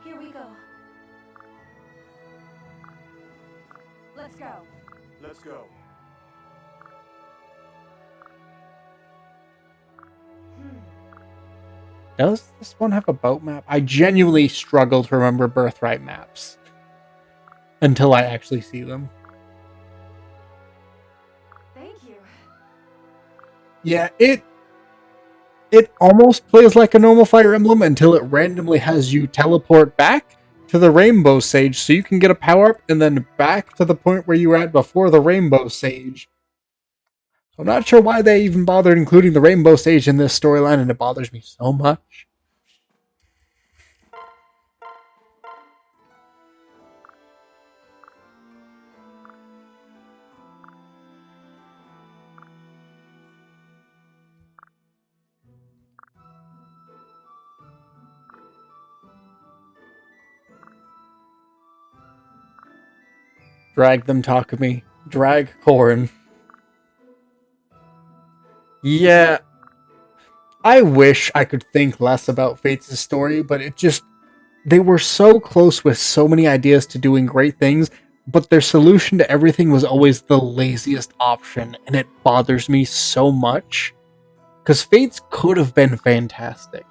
Here we go. Let's go. Let's go. Hmm. Does this one have a boat map? I genuinely struggle to remember Birthright maps. Until I actually see them. Thank you. Yeah, it almost plays like a normal Fire Emblem until it randomly has you teleport back to the Rainbow Sage so you can get a power-up and then back to the point where you were at before the Rainbow Sage. I'm not sure why they even bothered including the Rainbow Sage in this storyline, and it bothers me so much. Drag them, Takumi. Drag Corrin. Yeah. I wish I could think less about Fates' story, but it just... They were so close with so many ideas to doing great things, but their solution to everything was always the laziest option, and it bothers me so much. Because Fates could have been fantastic.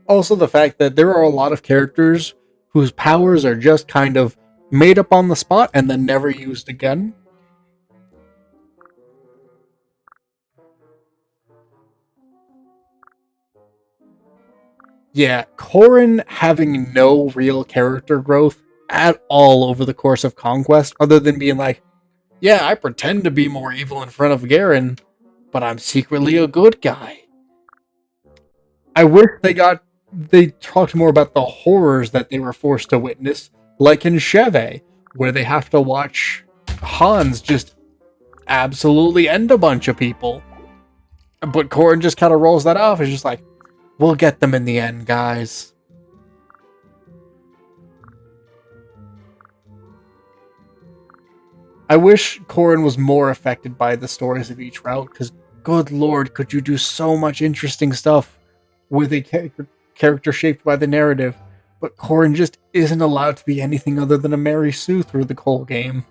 Also, the fact that there are a lot of characters whose powers are just kind of made up on the spot and then never used again. Yeah, Corrin having no real character growth at all over the course of Conquest, other than being like, yeah, I pretend to be more evil in front of Garen, but I'm secretly a good guy. I wish they talked more about the horrors that they were forced to witness, like in Cheve, where they have to watch Hans just absolutely end a bunch of people. But Corrin just kind of rolls that off. It's just like, we'll get them in the end, guys. I wish Corrin was more affected by the stories of each route, because good lord, could you do so much interesting stuff with a character shaped by the narrative. But Corrin just isn't allowed to be anything other than a Mary Sue through the whole game.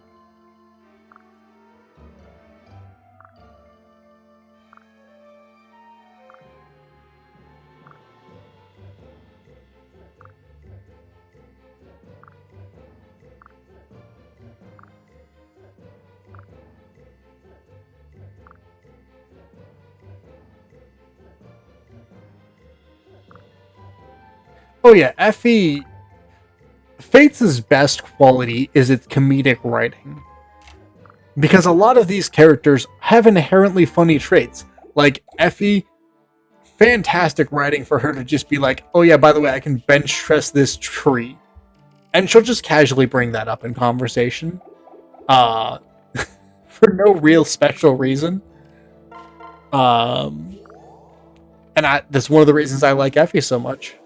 Oh yeah, Effie... Fates' best quality is its comedic writing. Because a lot of these characters have inherently funny traits. Like, Effie, fantastic writing for her to just be like, oh yeah, by the way, I can bench press this tree. And she'll just casually bring that up in conversation. For no real special reason. And that's one of the reasons I like Effie so much.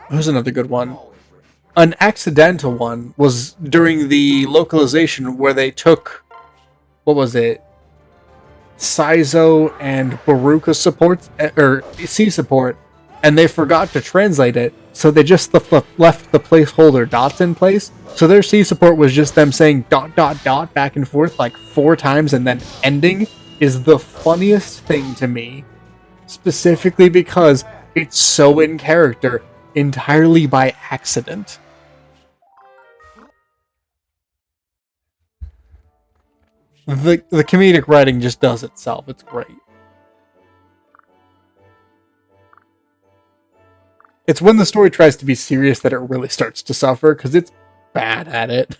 Who's another good one? An accidental one was during the localization where they took, what was it? Saizo and Baruka support, or C support, and they forgot to translate it, so they just left the placeholder dots in place. So their C support was just them saying ... back and forth like 4 times and then ending is the funniest thing to me. Specifically because it's so in character, entirely by accident. The comedic writing just does itself. It's great. It's when the story tries to be serious that it really starts to suffer, because it's bad at it.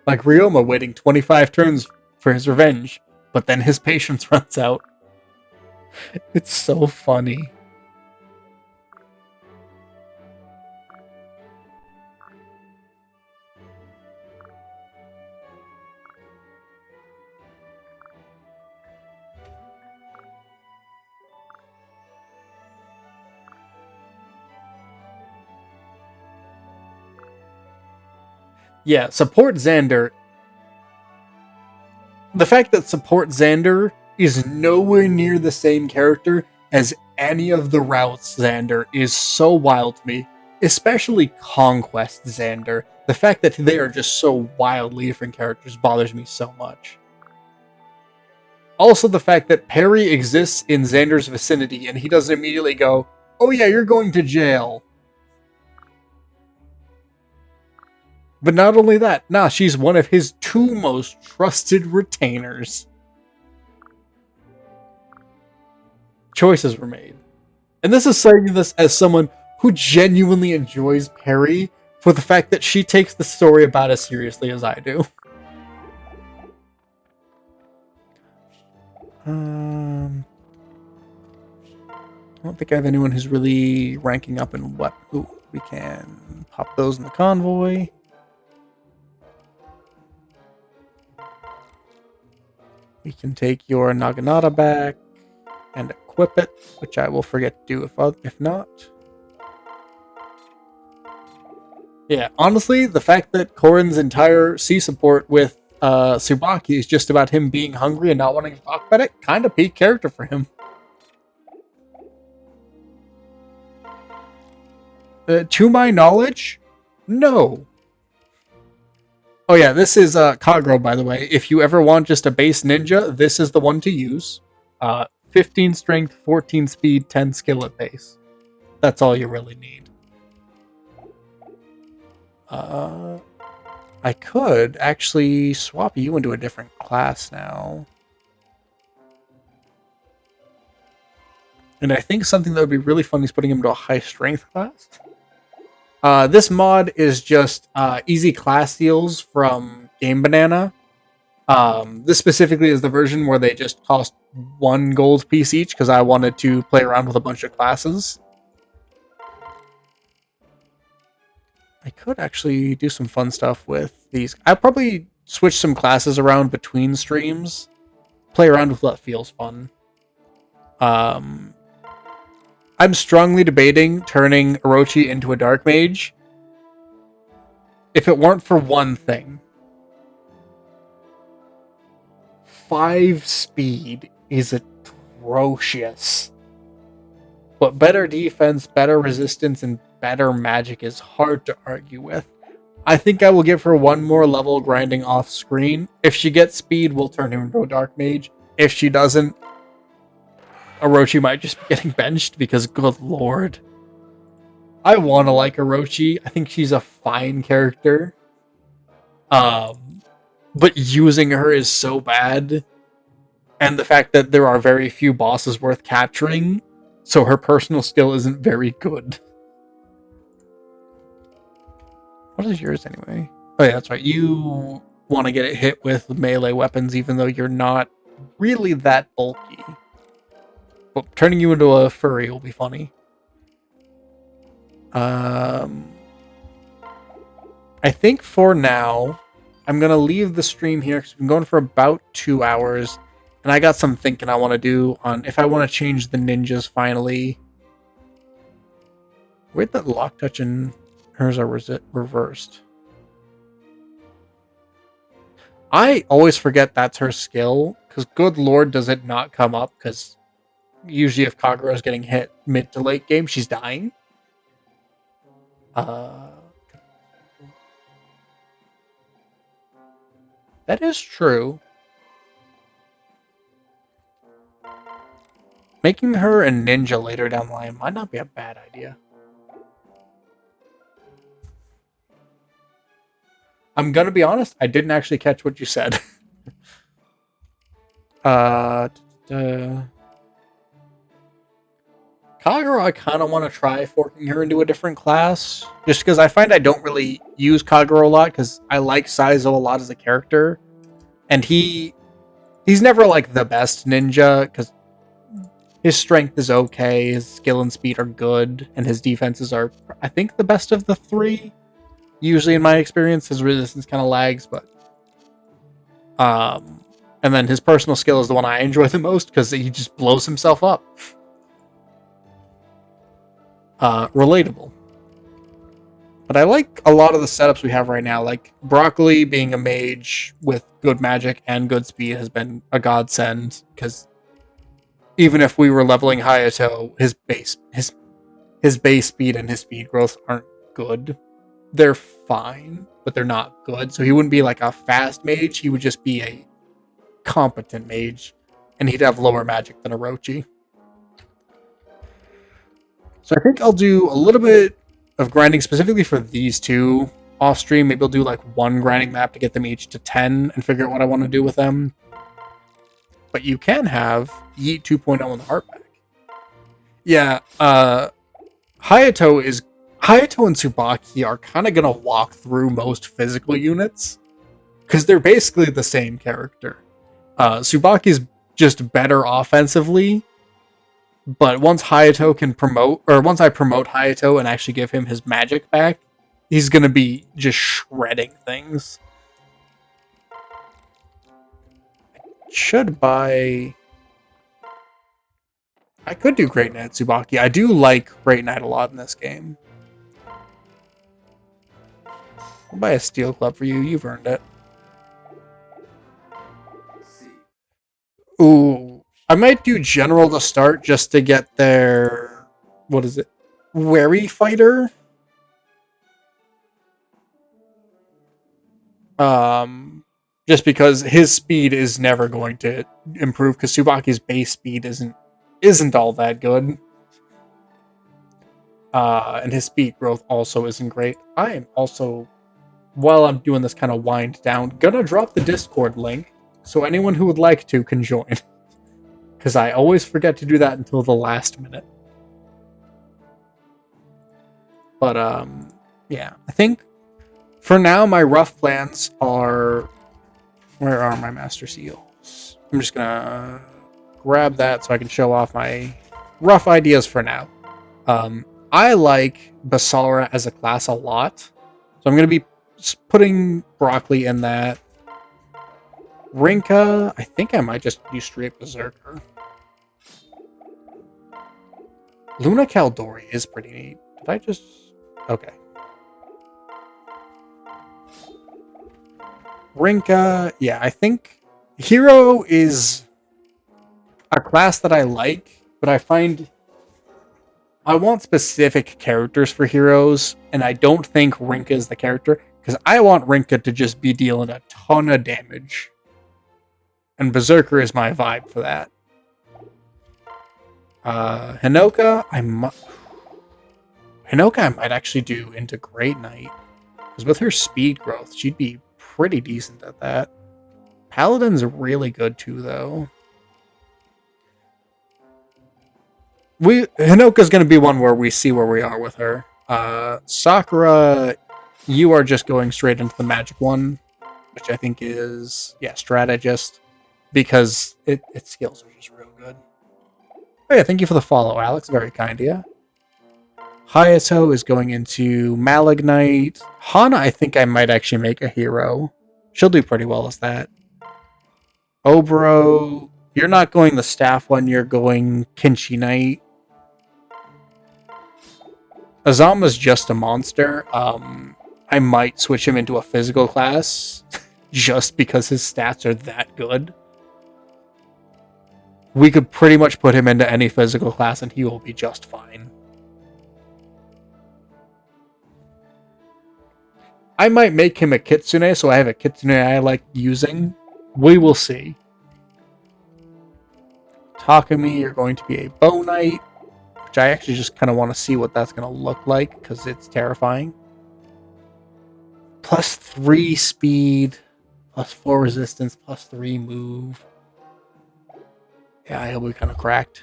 Like Ryoma waiting 25 turns for his revenge, but then his patience runs out. It's so funny. Yeah, support Xander. The fact that support Xander is nowhere near the same character as any of the routes Xander is so wild to me. Especially Conquest Xander. The fact that they are just so wildly different characters bothers me so much. Also, the fact that Perry exists in Xander's vicinity and he doesn't immediately go, oh yeah, you're going to jail. But not only that, nah, she's one of his 2 most trusted retainers. Choices were made. And this is saying this as someone who genuinely enjoys Perry for the fact that she takes the story about as seriously as I do. I don't think I have anyone who's really ranking up in what. Ooh, we can pop those in the convoy. We can take your Naginata back and equip it, which I will forget to do if not. Yeah, honestly, the fact that Corrin's entire C support with Tsubaki is just about him being hungry and not wanting to talk about it, kind of peak character for him. To my knowledge, no. Oh yeah, this is Kagro, by the way. If you ever want just a base ninja, this is the one to use. 15 strength, 14 speed, 10 skill at base. That's all you really need. I could actually swap you into a different class now. And I think something that would be really fun is putting him into a high strength class. This mod is just easy class deals from Game Banana. This specifically is the version where they just cost 1 gold piece each because I wanted to play around with a bunch of classes. I could actually do some fun stuff with these. I'll probably switch some classes around between streams. Play around with what feels fun. I'm strongly debating turning Orochi into a Dark Mage. If it weren't for one thing. 5 speed is atrocious. But better defense, better resistance, and better magic is hard to argue with. I think I will give her one more level grinding off screen. If she gets speed, we'll turn her into a Dark Mage. If she doesn't, Orochi might just be getting benched because, good lord. I want to like Orochi. I think she's a fine character. But using her is so bad. And the fact that there are very few bosses worth capturing, so her personal skill isn't very good. What is yours anyway? Oh yeah, that's right. You want to get it hit with melee weapons even though you're not really that bulky. But turning you into a furry will be funny. I think for now, I'm going to leave the stream here because we've been going for about 2 hours. And I got some thinking I want to do on if I want to change the ninjas finally. Where'd that lock touch and hers are reversed? I always forget that's her skill, because good lord does it not come up, because usually if Kagura is getting hit mid to late game, she's dying. That is true. Making her a ninja later down the line might not be a bad idea. I'm gonna be honest, I didn't actually catch what you said. Kagura, I kind of want to try forking her into a different class, just because I find I don't really use Kagura a lot, because I like Saizo a lot as a character, and he's never like the best ninja, because his strength is okay, his skill and speed are good, and his defenses are, I think, the best of the 3. Usually in my experience, his resistance kind of lags, but... And then his personal skill is the one I enjoy the most, because he just blows himself up. Relatable. But I like a lot of the setups we have right now, like Broccoli being a mage with good magic and good speed has been a godsend, because even if we were leveling Hayato, his base speed and his speed growth aren't good. They're fine, but they're not good. So he wouldn't be like a fast mage, he would just be a competent mage, and he'd have lower magic than Orochi. So I think I'll do a little bit of grinding specifically for these two off stream. Maybe I'll do like 1 grinding map to get them each to 10 and figure out what I want to do with them. But you can have Yeet 2.0 in the heart pack. Yeah, Hayato and Tsubaki are kind of going to walk through most physical units, because they're basically the same character. Tsubaki's just better offensively, but once I promote Hayato and actually give him his magic back, he's going to be just shredding things. I could do Great Knight Tsubaki. I do like Great Knight a lot in this game. I'll buy a steel club for you. You've earned it. Ooh. I might do general to start just to get their... What is it? Wary fighter? Just because his speed is never going to improve, because Tsubaki's base speed isn't isn't all that good. And his speed growth also isn't great. I am also, while I'm doing this kind of wind down, gonna drop the Discord link so anyone who would like to can join. Because I always forget to do that until the last minute. But, yeah. I think, for now, my rough plans are... Where are my Master Seals? I'm just gonna grab that so I can show off my rough ideas for now. I like Basara as a class a lot. So I'm going to be putting Broccoli in that. Rinka, I think I might just do straight Berserker. Luna Caldori is pretty neat. Did I just... Okay. Rinka, yeah, I think Hero is a class that I like, but I find I want specific characters for heroes, and I don't think Rinka is the character, because I want Rinka to just be dealing a ton of damage. And Berserker is my vibe for that. Hinoka, I might actually do into Great Knight. Because with her speed growth, she'd be pretty decent at that. Paladin's really good too, though. Hinoka's going to be one where we see where we are with her. Sakura, you are just going straight into the magic one, which I think is, yeah, strategist, because its skills are just real good. Oh yeah, thank you for the follow, Alex. Very kind of you. Hayato is going into Malignite. Hana, I think I might actually make a hero. She'll do pretty well as that. Obro, you're not going the staff one, you're going Kinshi Knight. Azama's just a monster. I might switch him into a physical class just because his stats are that good. We could pretty much put him into any physical class and he will be just fine. I might make him a Kitsune, so I have a Kitsune I like using. We will see. Takumi, you're going to be a Bow Knight, which I actually just kind of want to see what that's going to look like, because it's terrifying. +3 speed, +4 resistance, +3 move. Yeah, he'll be kind of cracked.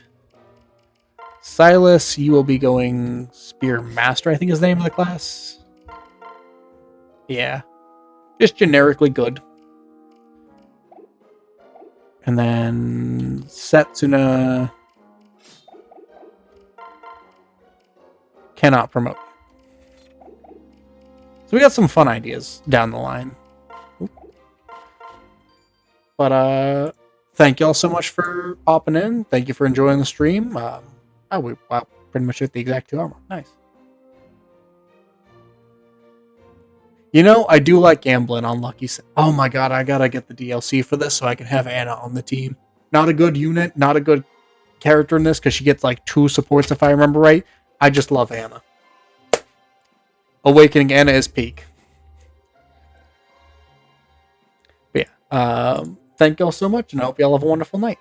Silas, you will be going Spear Master, I think is the name of the class. Yeah. Just generically good. And then Setsuna cannot promote. So we got some fun ideas down the line. But thank y'all so much for popping in. Thank you for enjoying the stream. Wow, pretty much hit the exact 2 hour. Nice. You know, I do like gambling on Lucky. Oh my god, I gotta get the DLC for this so I can have Anna on the team. Not a good unit, not a good character in this because she gets like 2 supports if I remember right. I just love Anna. Awakening Anna is peak. But yeah, thank y'all so much, and I hope y'all have a wonderful night.